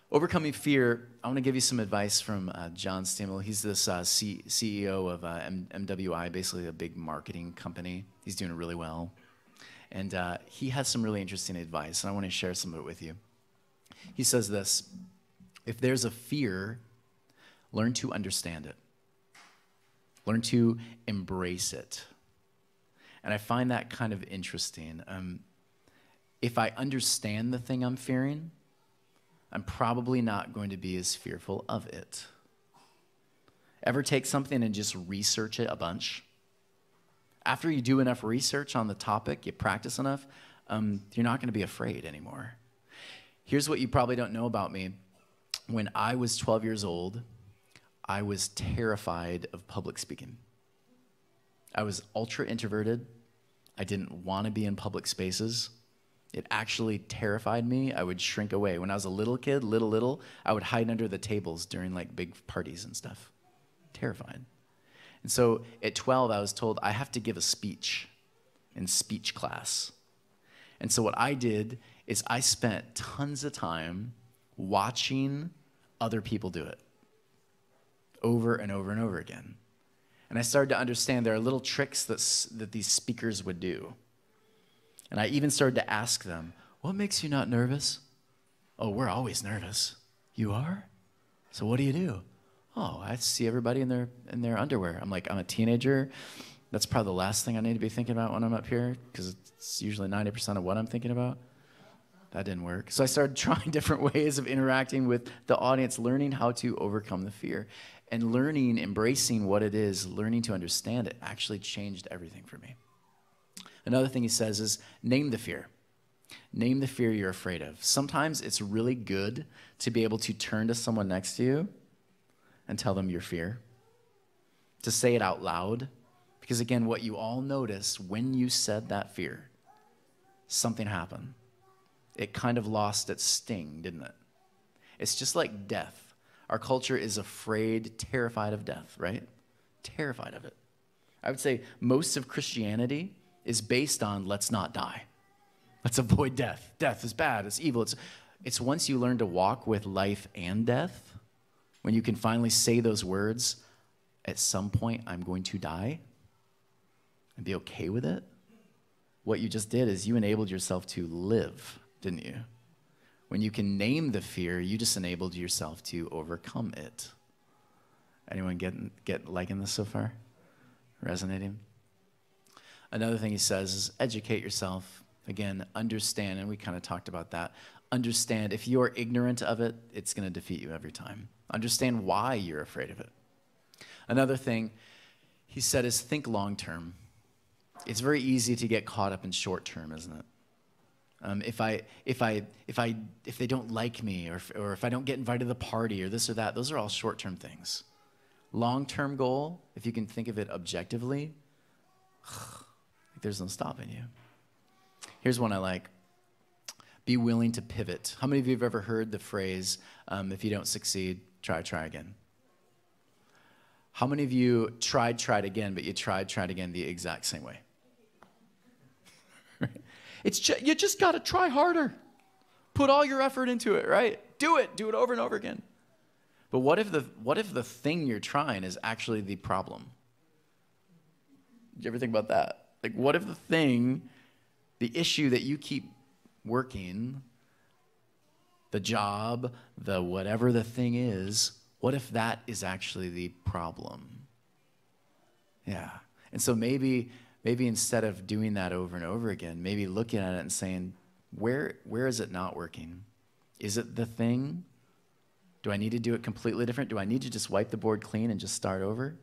Overcoming fear, I want to give you some advice from John Stimmel. He's this CEO of MWI, basically a big marketing company. He's doing really well. And he has some really interesting advice, and I want to share some of it with you. He says this: if there's a fear, learn to understand it. Learn to embrace it. And I find that kind of interesting. If I understand the thing I'm fearing, I'm probably not going to be as fearful of it. Ever take something and just research it a bunch? After you do enough research on the topic, you practice enough, you're not going to be afraid anymore. Here's what you probably don't know about me. When I was 12 years old, I was terrified of public speaking. I was ultra introverted. I didn't want to be in public spaces. It actually terrified me. I would shrink away. When I was a little kid, little, I would hide under the tables during like big parties and stuff. Terrified. And so at 12, I was told I have to give a speech. in speech class. And so what I did is I spent tons of time watching other people do it over and over and over again. And I started to understand there are little tricks that these speakers would do. And I even started to ask them, what makes you not nervous? Oh, we're always nervous. You are? So what do you do? Oh, I see everybody in their underwear. I'm like, I'm a teenager. That's probably the last thing I need to be thinking about when I'm up here, because it's usually 90% of what I'm thinking about. That didn't work. So I started trying different ways of interacting with the audience, learning how to overcome the fear. And learning, embracing what it is, learning to understand it, actually changed everything for me. Another thing he says is, name the fear. Name the fear you're afraid of. Sometimes it's really good to be able to turn to someone next to you and tell them your fear. To say it out loud. Because again, what you all noticed when you said that fear, something happened. It kind of lost its sting, didn't it? It's just like death. Our culture is afraid, terrified of death, right? Terrified of it. I would say most of Christianity is based on let's not die. Let's avoid death. Death is bad, it's evil. It's once you learn to walk with life and death, when you can finally say those words, at some point I'm going to die, and be okay with it. What you just did is you enabled yourself to live, didn't you? When you can name the fear, you just enabled yourself to overcome it. Anyone get liking this so far? Resonating? Another thing he says is educate yourself. Again, understand, and we kind of talked about that. Understand, if you're ignorant of it, it's going to defeat you every time. Understand why you're afraid of it. Another thing he said is think long term. It's very easy to get caught up in short term, isn't it? If they don't like me, or if I don't get invited to the party, or this or that, those are all short term things. Long term goal, if you can think of it objectively, there's no stopping you. Here's one I like. Be willing to pivot. How many of you have ever heard the phrase, if you don't succeed, try again? How many of you tried again, but you tried again the exact same way? You just got to try harder. Put all your effort into it, right? Do it over and over again. But what if the thing you're trying is actually the problem? Did you ever think about that? Like, what if the issue that you keep working, the job, the whatever the thing is, what if that is actually the problem? Yeah. And so maybe instead of doing that over and over again, maybe looking at it and saying, where is it not working? Is it the thing? Do I need to do it completely different? Do I need to just wipe the board clean and just start over?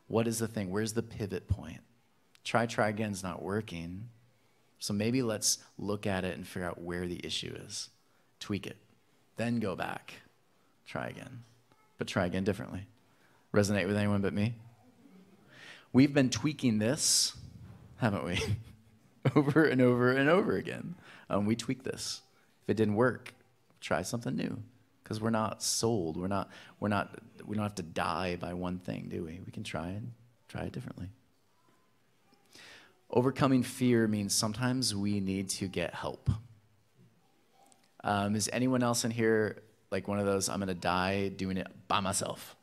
What is the thing? Where's the pivot point? Try again is not working. So maybe let's look at it and figure out where the issue is. Tweak it. Then go back. Try again. But try again differently. Resonate with anyone but me? We've been tweaking this, haven't we? Over and over and over again. We tweak this. If it didn't work, try something new. Because we're not sold. We don't have to die by one thing, do we? We can try it differently. Overcoming fear means sometimes we need to get help. Is anyone else in here like one of those, I'm going to die doing it by myself?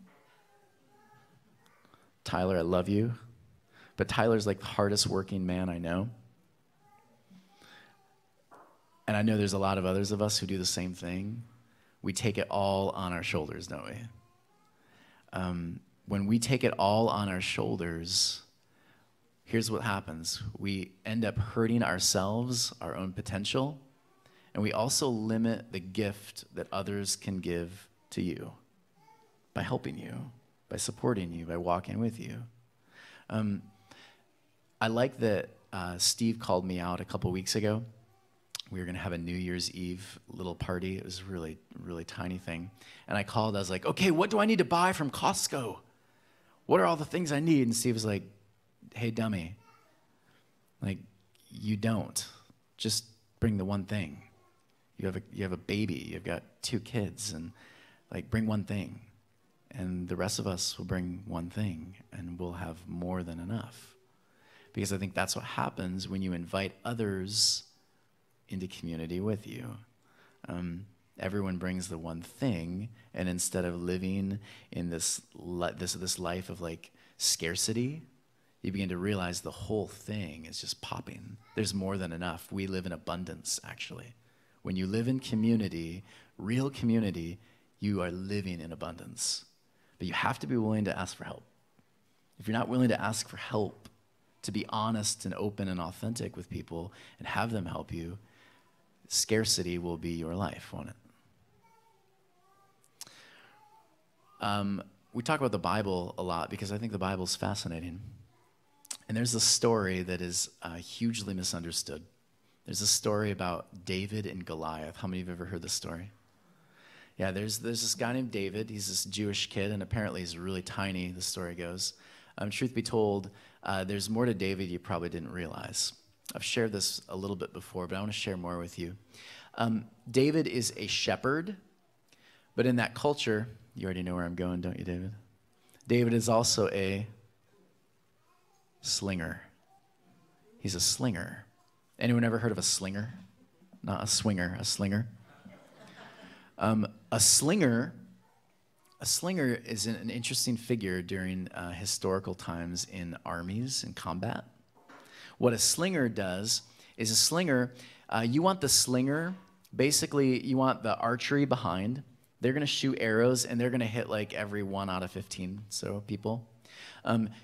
Tyler, I love you. But Tyler's like the hardest working man I know. And I know there's a lot of others of us who do the same thing. We take it all on our shoulders, don't we? When we take it all on our shoulders, here's what happens. We end up hurting ourselves, our own potential, and we also limit the gift that others can give to you by helping you, by supporting you, by walking with you. I like that Steve called me out a couple weeks ago. We were going to have a New Year's Eve little party. It was a really, really tiny thing. And I called. I was like, okay, what do I need to buy from Costco? What are all the things I need? And Steve was like, hey, dummy. Like, you don't. Just bring the one thing. You have a baby. You've got 2 kids. And, like, bring one thing. And the rest of us will bring one thing. And we'll have more than enough. because I think that's what happens when you invite others into community with you. Everyone brings the one thing, and instead of living in this life of like scarcity, you begin to realize the whole thing is just popping. There's more than enough. We live in abundance, actually. When you live in community, real community, you are living in abundance. But you have to be willing to ask for help. If you're not willing to ask for help, to be honest and open and authentic with people and have them help you, scarcity will be your life, won't it? We talk about the Bible a lot because I think the Bible's fascinating. And there's a story that is hugely misunderstood. There's a story about David and Goliath. How many of you have ever heard this story? Yeah, there's this guy named David. He's this Jewish kid, and apparently he's really tiny, the story goes. Truth be told, there's more to David you probably didn't realize. I've shared this a little bit before, but I want to share more with you. David is a shepherd, but in that culture, you already know where I'm going, don't you, David? David is also a slinger. He's a slinger. Anyone ever heard of a slinger? Not a swinger, a slinger. A slinger is an interesting figure during historical times in armies and combat. What a slinger does is you want the slinger, basically you want the archery behind. They're going to shoot arrows, and they're going to hit like every 1 out of 15 so people.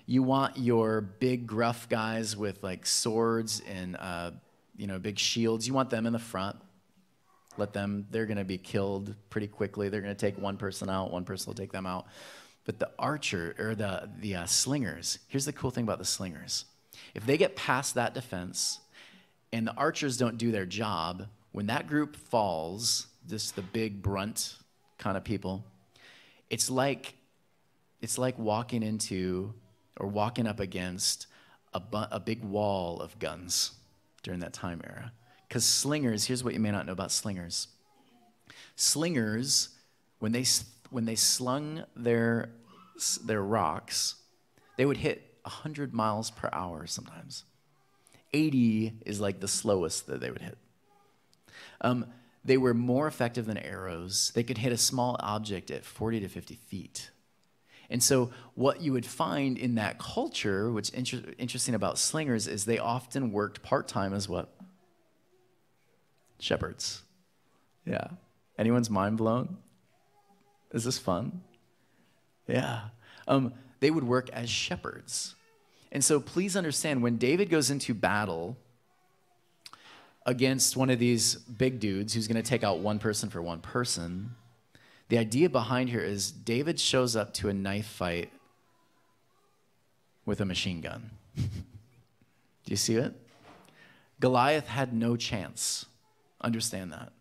You want your big gruff guys with like swords and big shields. You want them in the front. They're going to be killed pretty quickly. They're going to take one person out. One person will take them out. But the archer or the slingers, here's the cool thing about the slingers. If they get past that defense and the archers don't do their job, when that group falls, just the big brunt kind of people, it's like walking into or walking up against a big wall of guns during that time era. Because slingers, here's what you may not know about slingers. Slingers, when they slung their rocks, they would hit 100 miles per hour sometimes. 80 is like the slowest that they would hit. They were more effective than arrows. They could hit a small object at 40 to 50 feet. And so what you would find in that culture, what's interesting about slingers, is they often worked part-time as what? Shepherds. Yeah. Anyone's mind blown? Is this fun? Yeah. They would work as shepherds. And so please understand, when David goes into battle against one of these big dudes who's going to take out one person for one person, the idea behind here is David shows up to a knife fight with a machine gun. Do you see it? Goliath had no chance. Understand that.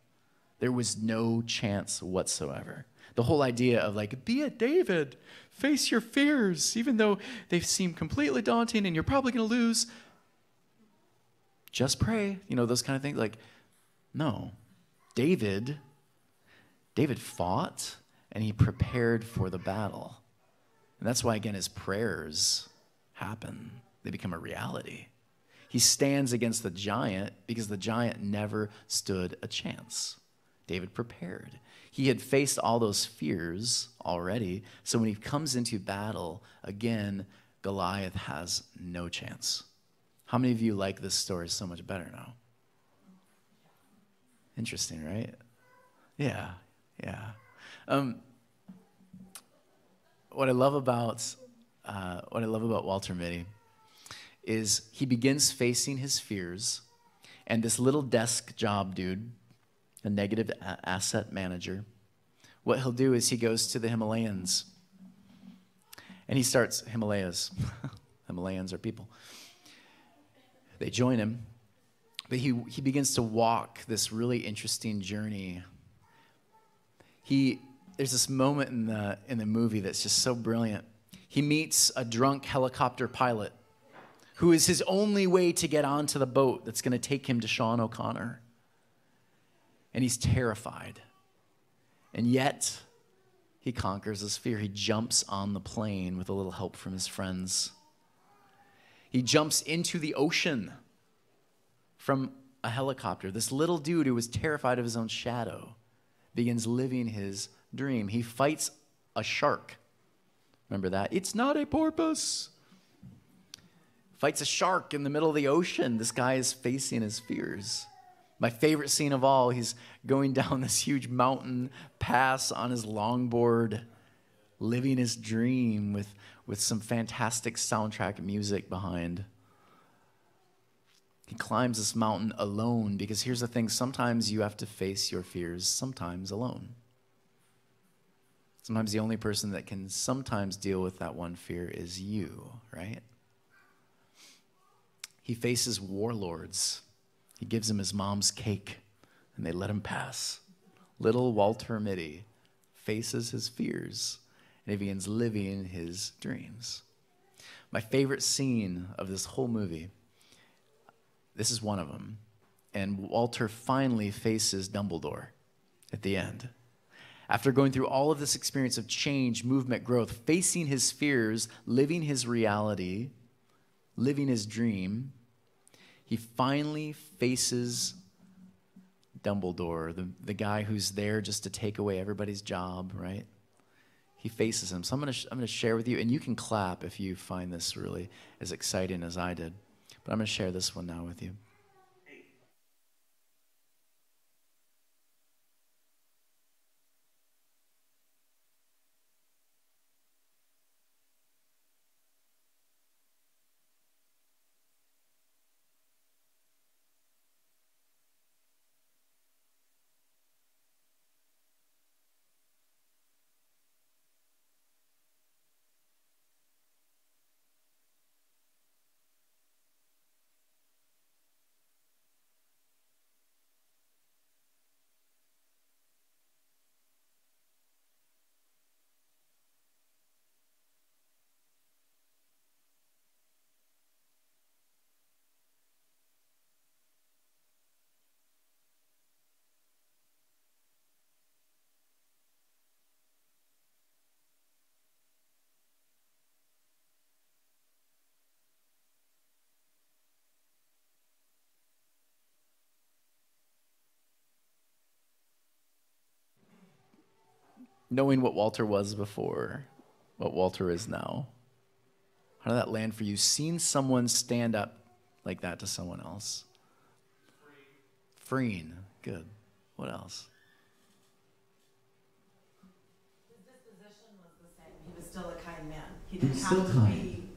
There was no chance whatsoever. The whole idea of like, be a David, face your fears, even though they seem completely daunting and you're probably going to lose. Just pray, those kind of things. Like, no. David fought and he prepared for the battle. And that's why, again, his prayers happen. They become a reality. He stands against the giant because the giant never stood a chance. David prepared. He had faced all those fears already. So when he comes into battle, again, Goliath has no chance. How many of you like this story so much better now? Interesting, right? Yeah. What I love about Walter Mitty is he begins facing his fears, and this little desk job dude, a negative asset manager, what he'll do is he goes to the Himalayas, and he starts Himalayas. Himalayans are people. They join him, but he begins to walk this really interesting journey. There's this moment in the movie that's just so brilliant. He meets a drunk helicopter pilot who is his only way to get onto the boat that's going to take him to Sean O'Connor. And he's terrified. And yet, he conquers his fear. He jumps on the plane with a little help from his friends. He jumps into the ocean from a helicopter. This little dude who was terrified of his own shadow begins living his dream. He fights a shark. Remember that? It's not a porpoise. Fights a shark in the middle of the ocean. This guy is facing his fears. My favorite scene of all, he's going down this huge mountain pass on his longboard, living his dream with some fantastic soundtrack music behind. He climbs this mountain alone because here's the thing, sometimes you have to face your fears, sometimes alone. Sometimes the only person that can sometimes deal with that one fear is you, right? He faces warlords. He gives him his mom's cake, and they let him pass. Little Walter Mitty faces his fears, and he begins living his dreams. My favorite scene of this whole movie, this is one of them, and Walter finally faces Dumbledore at the end. After going through all of this experience of change, movement, growth, facing his fears, living his reality, living his dream, he finally faces Dumbledore, the guy who's there just to take away everybody's job, right? He faces him. So I'm gonna share with you, and you can clap if you find this really as exciting as I did. But I'm gonna share this one now with you. Knowing what Walter was before, what Walter is now. How did that land for you? Seeing someone stand up like that to someone else. Freeing. Good. What else? His disposition was the same. He was still a kind man. He didn't still have to kind. be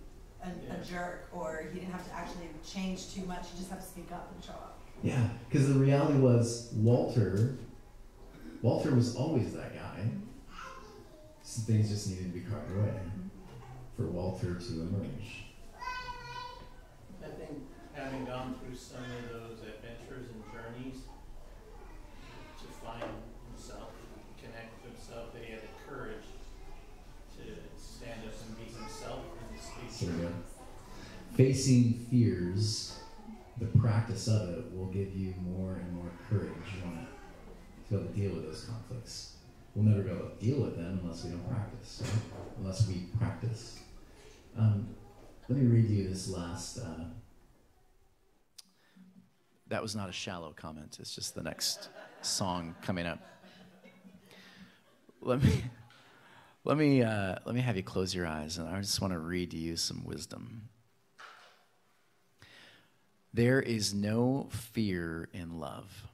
a jerk, or he didn't have to actually change too much. He just had to speak up and show up. Yeah, because the reality was Walter was always that guy. Some things just needed to be carved away for Walter to emerge. I think having gone through some of those adventures and journeys to find himself, connect with himself, that he had the courage to stand up and be himself and speak So truth. facing fears, the practice of it will give you more and more courage, won't it? To be able to deal with those conflicts. We'll never be able to deal with them unless we don't practice, right? Unless we practice. Let me read you this last. That was not a shallow comment. It's just the next song coming up. Let me have you close your eyes, and I just want to read to you some wisdom. There is no fear in love.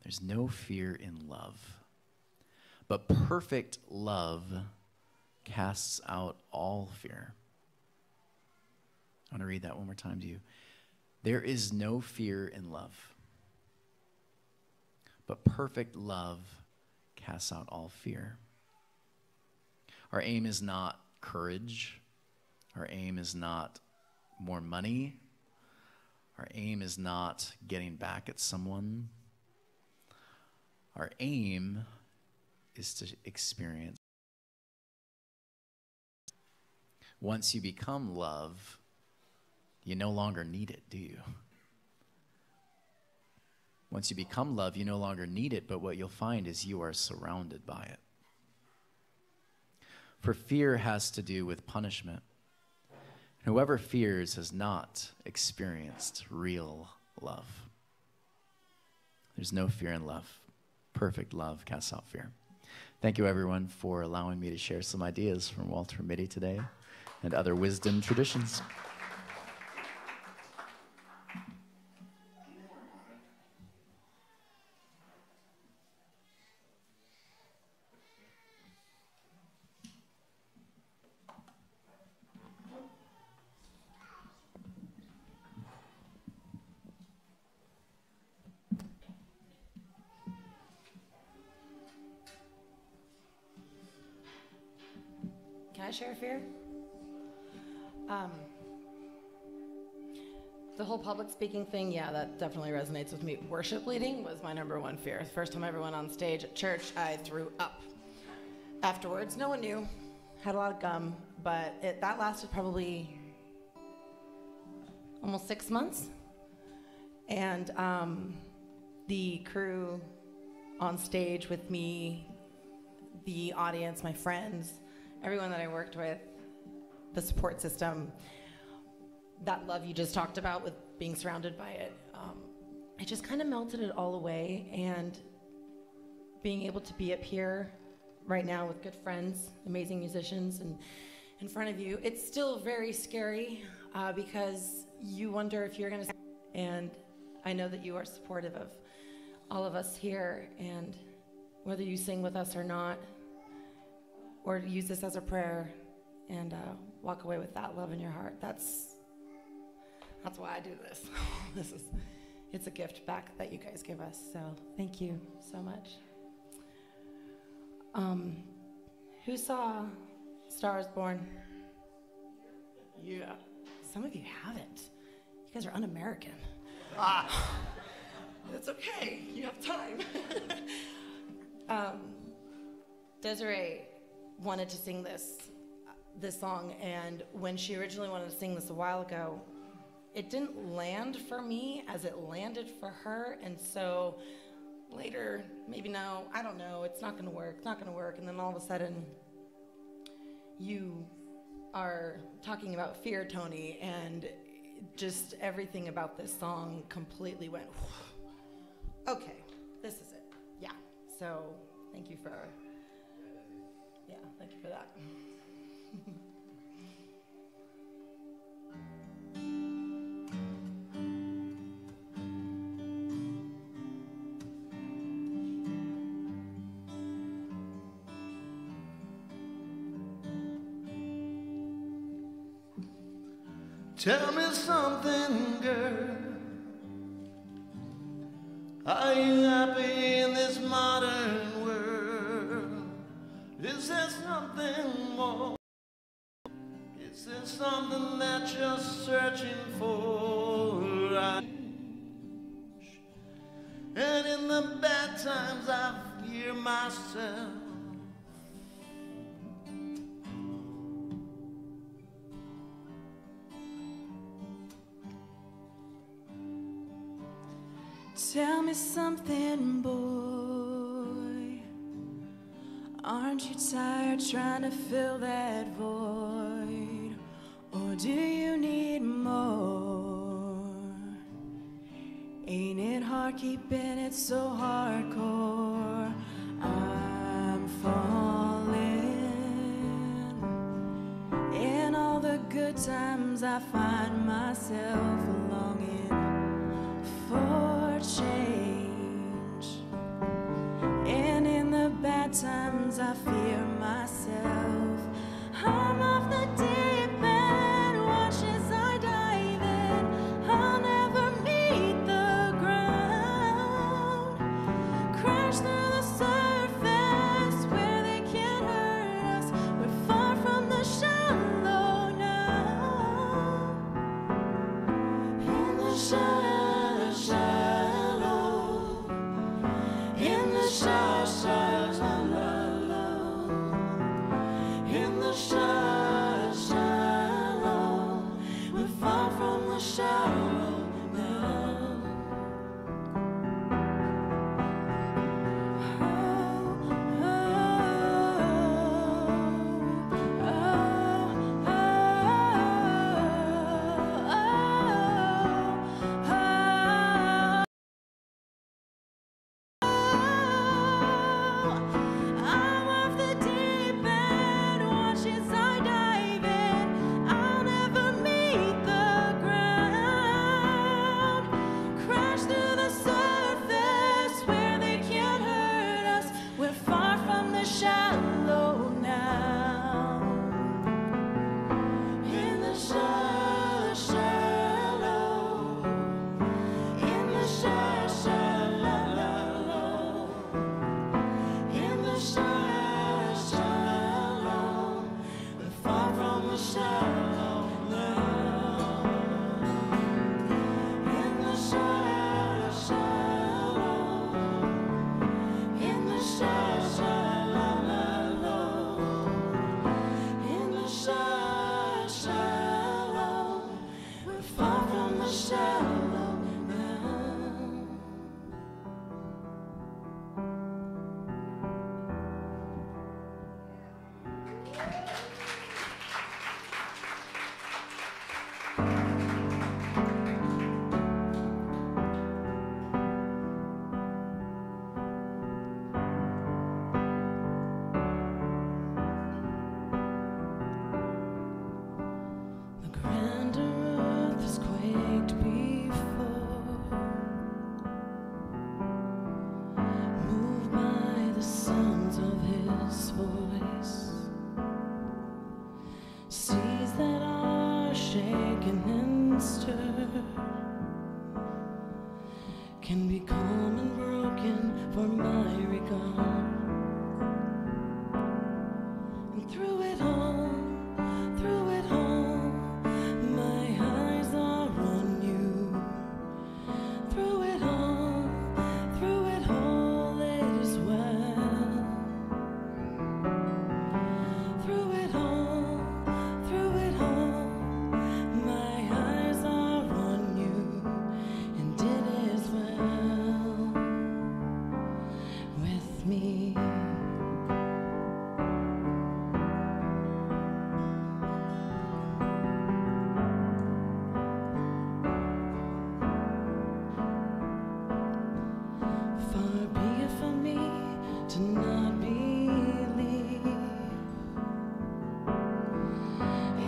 There's no fear in love. But perfect love casts out all fear. I want to read that one more time to you. There is no fear in love. But perfect love casts out all fear. Our aim is not courage. Our aim is not more money. Our aim is not getting back at someone. Our aim is to experience. Once you become love, you no longer need it, do you? Once you become love, you no longer need it, but what you'll find is you are surrounded by it. For fear has to do with punishment. Whoever fears has not experienced real love. There's no fear in love. Perfect love casts out fear. Thank you, everyone, for allowing me to share some ideas from Walter Mitty today and other wisdom traditions. Can I share a fear? The whole public speaking thing, yeah, that definitely resonates with me. Worship leading was my number one fear. The first time I ever went on stage at church, I threw up. Afterwards, no one knew. Had a lot of gum, but that lasted probably almost 6 months. And the crew on stage with me, the audience, my friends, everyone that I worked with, the support system, that love you just talked about with being surrounded by it, I just kind of melted it all away. And being able to be up here right now with good friends, amazing musicians, and in front of you, it's still very scary because you wonder if you're going to, and I know that you are supportive of all of us here, and whether you sing with us or not, or use this as a prayer and walk away with that love in your heart. That's why I do this. It's a gift back that you guys give us. So thank you so much. Who saw Star is Born? Yeah. Some of you haven't. You guys are un-American. It's okay. You have time. Desiree wanted to sing this song, and when she originally wanted to sing this a while ago, it didn't land for me as it landed for her. And so later, maybe no, I don't know, it's not gonna work, and then all of a sudden you are talking about fear, Tony, and just everything about this song completely went, okay, this is it. Yeah. So thank you for that. Tell me something, girl. Are you happy in this modern world? Is there something more? Is there something that you're searching for? And in the bad times I fear myself. Tell me something, boy. Aren't you tired trying to fill that void? Or do you need more? Ain't it hard keeping it so hardcore? I'm falling. In all the good times I find myself longing for change, and in the bad times I fear myself. I'm off the deep end, watch as I dive in. I'll never meet the ground, crash through the surface where they can't hurt us. We're far from the shallow now, in the shallow. shallow now. The grander earth has quaked before, moved by the sounds of his voice. Seas that are shaken and stirred can be calm and broken for my regard. And through it all, my eyes are on you. Through it all, it is well. Through it all, my eyes are on you, and it is well with me. Far be it from me to not believe,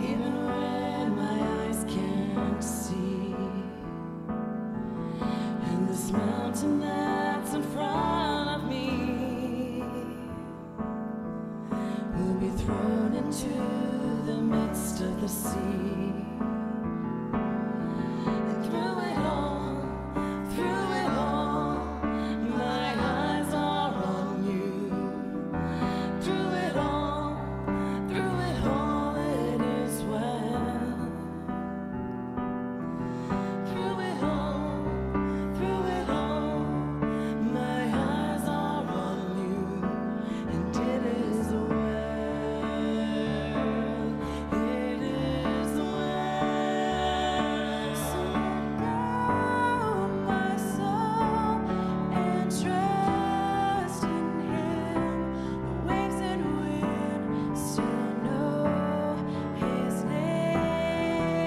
even when my eyes can't see. And this mountain that's in front of me will be thrown into the midst of the sea. And through it all, my eyes are on you. Through it all, it is well. Through it all, my eyes are on you, and it is well. It is well. So calm my soul and trust in Him. The waves and wind still know His name.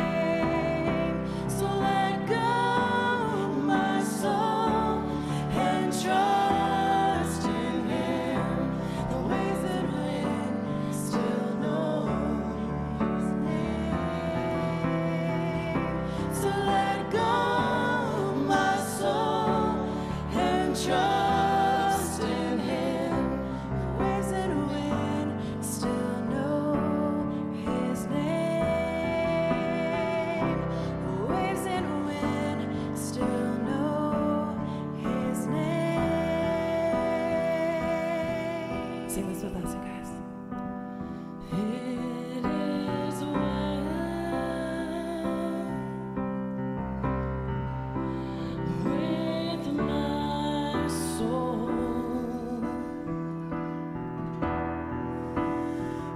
So let go, my soul, and trust in Him. The waves and wind still know His name. So let go, my soul, and trust in Him. The waves and wind still know His name. The waves and wind still know His name. Sing this with us, you guys. It is well with my soul.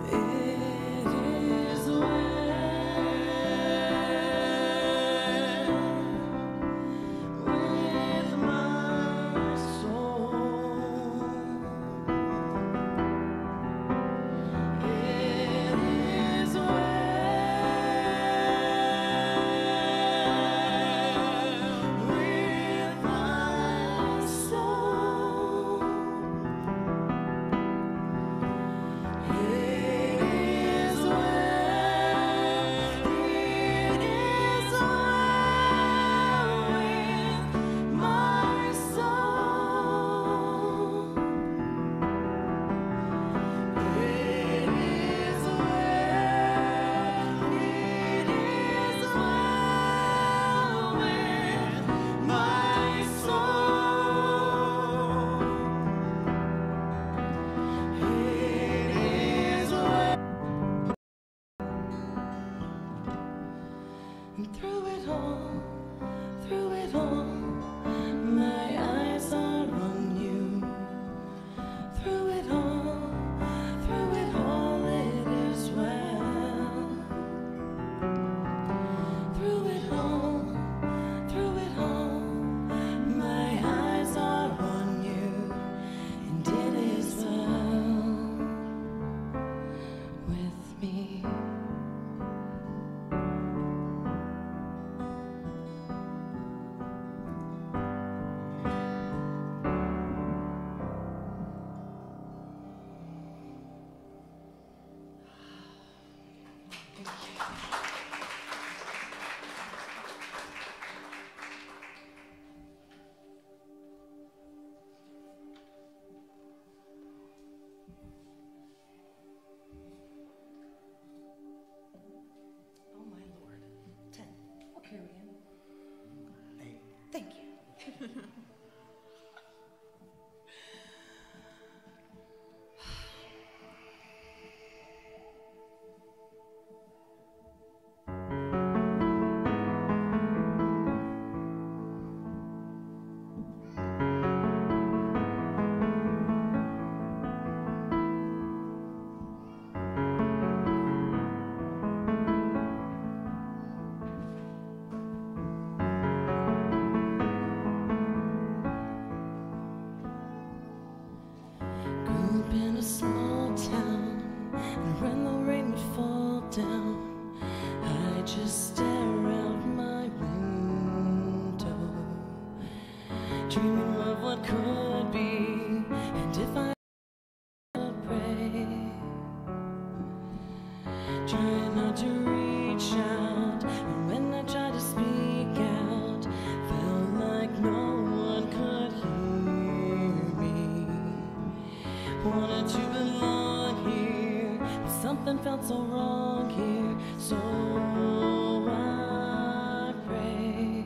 It is well with my soul. It is well with my soul. It is well. It is well with my soul. It is well. It is well with my soul. It is well. And through it all, my eyes are on you. Through it all, it is well. Through it all, Grew up in a small town, and when the rain would fall down, I just stare out my window, dreaming of what could be, and if I pray, trying not to reach out, and when I tried to speak out, felt like no one could hear me. Wanted to belong here, but something felt so wrong here. So I pray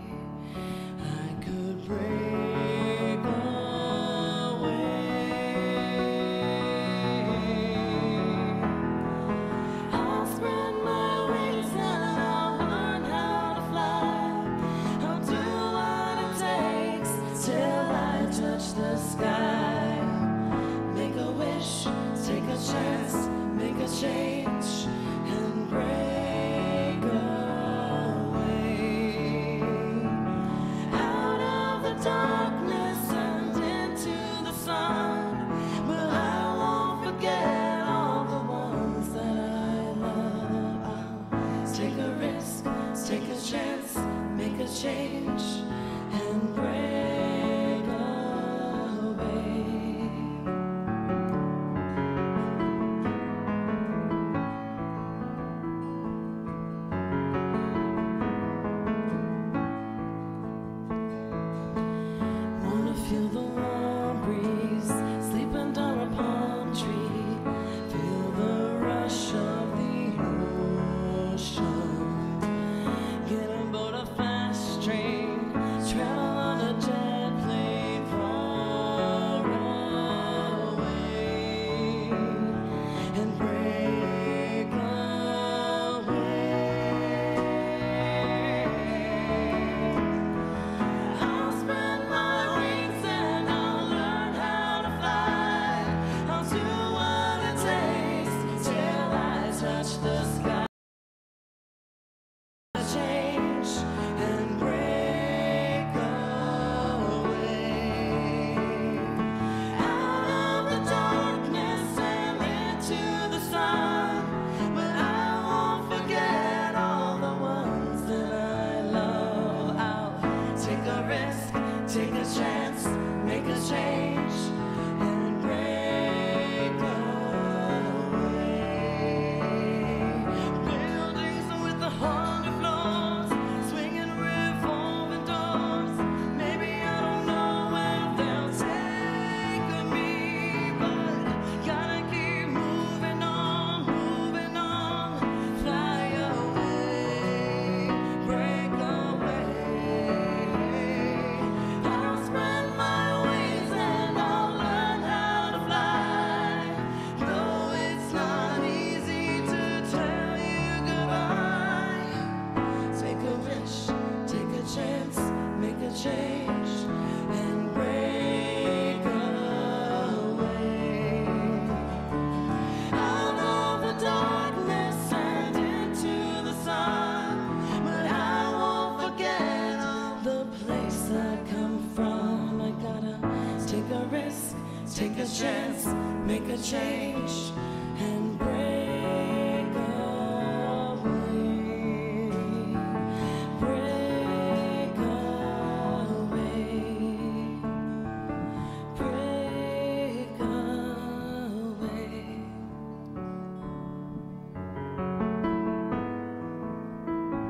I could break away. I'll spread my wings and I'll learn how to fly. I'll do what it takes till I touch the sky. Make a wish, take a chance, make a change, and break away. Out of the darkness and into the sun, but I won't forget all the ones that I love. I'll take a risk, take a chance, make a change, and break away. Wanna feel the warm breeze, sleep under a palm tree, feel the rush of the ocean, get on board a fast train, travel on a jet plane far away, and break away. I'll spread my wings and I'll learn how to fly. I'll do what it takes till I touch the sky. Change and break away. Out of the darkness and into the sun, but I won't forget all the ones that I love. I'll take a risk, take a chance, make a change, and break away. Buildings with 100 floors, swinging revolving doors. Maybe I don't know where they'll take me, but gotta keep moving on, fly away, break away. I'll spread my wings and I'll learn how to fly. Though it's not easy to tell you goodbye. Take a risk, take a chance, make a change, and break away. Out of the darkness and into the sun, but I won't forget the place I come from. I gotta take a risk, take a chance, make a change, and break away. Break away. Break away.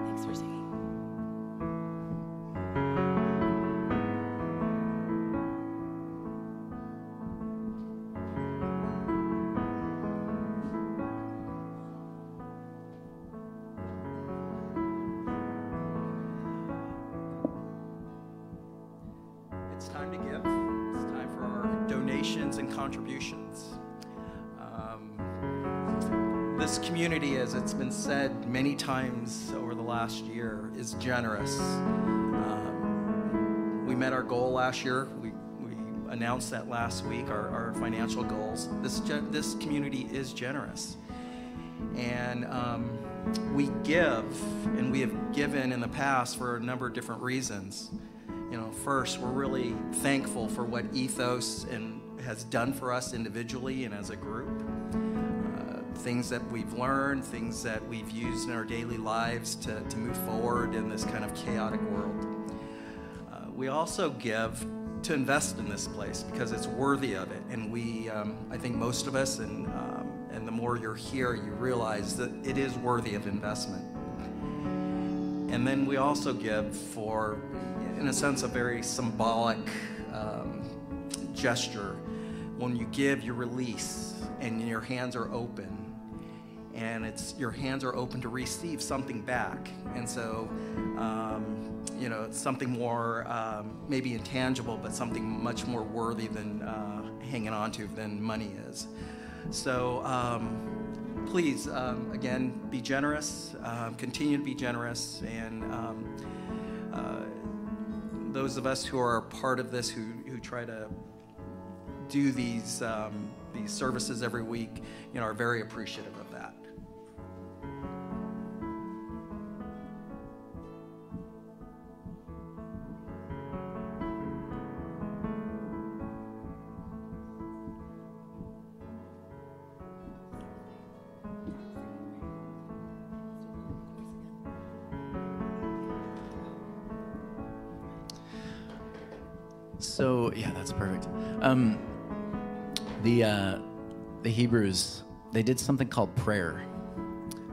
Thanks for singing. it's time to give. It's time for our donations and contributions. This community, as it's been said many times over the last year, is generous. We met our goal last year. We announced that last week, our financial goals. This community is generous. And we give, and we have given in the past for a number of different reasons. First, we're really thankful for what Ethos has done for us individually and as a group. Things that we've learned, things that we've used in our daily lives to move forward in this kind of chaotic world. We also give to invest in this place because it's worthy of it. And I think most of us, and the more you're here, you realize that it is worthy of investment. And then we also give for, in a sense, a very symbolic gesture. When you give, you release, and your hands are open. And your hands are open to receive something back. And so, it's something more maybe intangible, but something much more worthy than hanging on to than money is. So please, again, be generous, continue to be generous. And those of us who are a part of this, who try to do these services every week, are very appreciative of that. So, yeah, that's perfect. The Hebrews, they did something called prayer.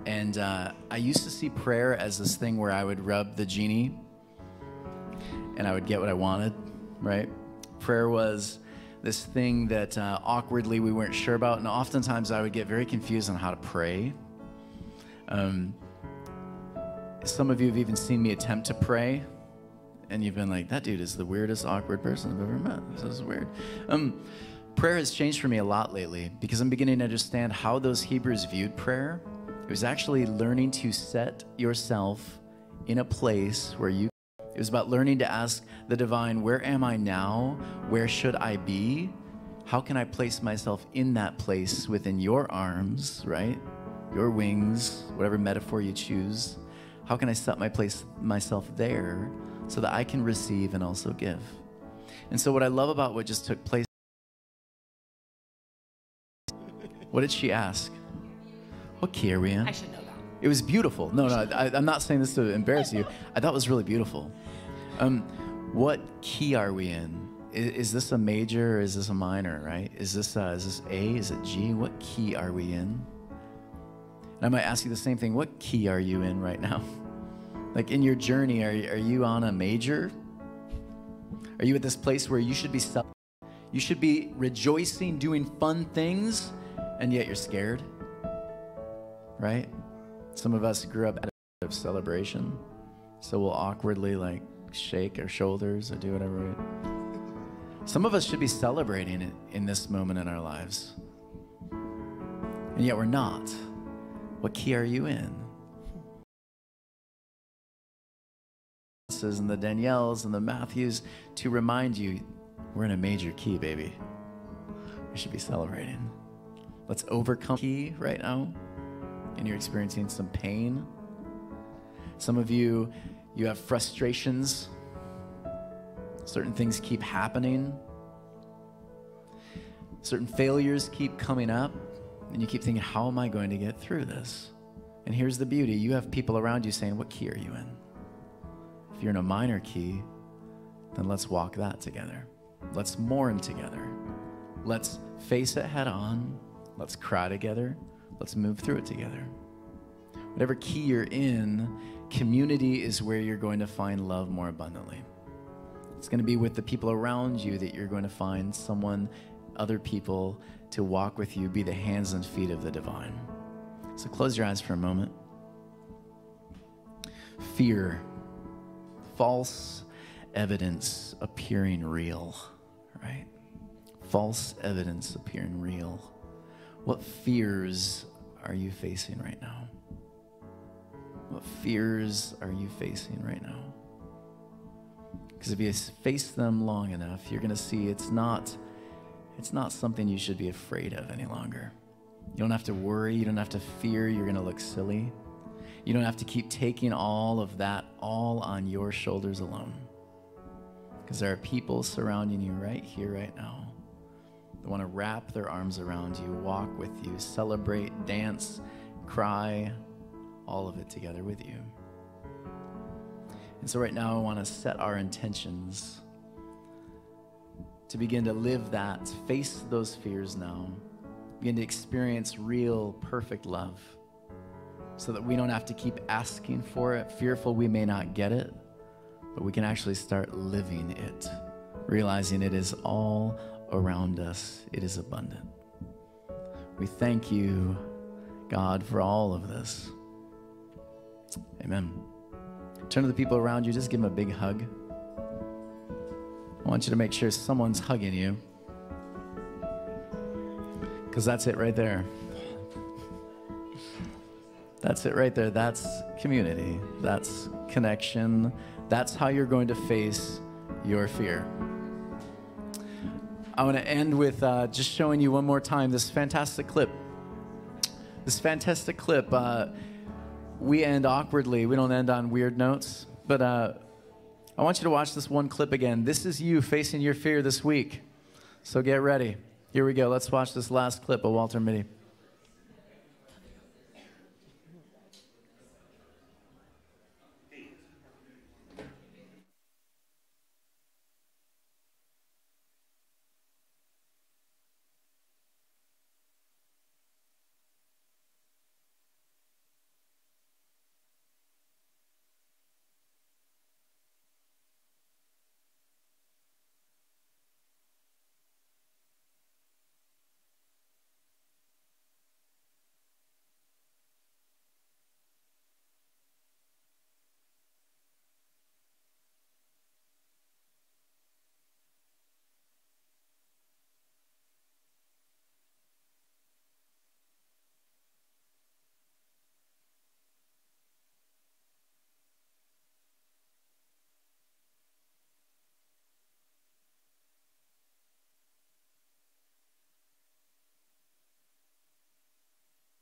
And I used to see prayer as this thing where I would rub the genie and I would get what I wanted, right? Prayer was this thing that awkwardly we weren't sure about. And oftentimes I would get very confused on how to pray. Some of you have even seen me attempt to pray. And you've been like, that dude is the weirdest, awkward person I've ever met. This is weird. Prayer has changed for me a lot lately because I'm beginning to understand how those Hebrews viewed prayer. It was actually learning to set yourself in a place where it was about learning to ask the divine, where am I now? Where should I be? How can I place myself in that place within your arms, right? Your wings, whatever metaphor you choose. How can I set myself there so that I can receive and also give? And so what I love about what just took place, what did she ask? What key are we in? I should know that. It was beautiful. No, I'm not saying this to embarrass you. I thought it was really beautiful. What key are we in? Is this a major or is this a minor, right? Is this A? Is it G? What key are we in? And I might ask you the same thing. What key are you in right now? Like in your journey, are you on a major? Are you at this place where you should be rejoicing, doing fun things, and yet you're scared? Right? Some of us grew up at a celebration, so we'll awkwardly like shake our shoulders or do whatever. Some of us should be celebrating it in this moment in our lives, and yet we're not. What key are you in? And the Danielles and the Matthews to remind you, we're in a major key, baby. We should be celebrating. Let's overcome key right now. And you're experiencing some pain. Some of you have frustrations. Certain things keep happening. Certain failures keep coming up. And you keep thinking, how am I going to get through this? And here's the beauty. You have people around you saying, what key are you in? If you're in a minor key, then let's walk that together. Let's mourn together. Let's face it head on. Let's cry together. Let's move through it together. Whatever key you're in, community is where you're going to find love more abundantly. It's going to be with the people around you that you're going to find other people to walk with you, be the hands and feet of the divine. So close your eyes for a moment. Fear, false evidence appearing real, right? False evidence appearing real. What fears are you facing right now? What fears are you facing right now? Because if you face them long enough, you're going to see it's not something you should be afraid of any longer. You don't have to worry. You don't have to fear you're going to look silly. You don't have to keep taking all of that all on your shoulders alone. Because there are people surrounding you right here, right now, that want to wrap their arms around you, walk with you, celebrate, dance, cry, all of it together with you. And so right now I want to set our intentions to begin to live that, face those fears now, begin to experience real, perfect love so that we don't have to keep asking for it, fearful we may not get it, but we can actually start living it, realizing it is all around us. It is abundant. We thank you, God, for all of this. Amen. Turn to the people around you. Just give them a big hug. I want you to make sure someone's hugging you, because that's it right there. That's it right there. That's community. That's connection. That's how you're going to face your fear. I want to end with just showing you one more time this fantastic clip. This fantastic clip. We end awkwardly. We don't end on weird notes. But I want you to watch this one clip again. This is you facing your fear this week. So get ready. Here we go. Let's watch this last clip of Walter Mitty.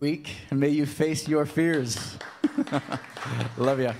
Week, and may you face your fears. Love ya.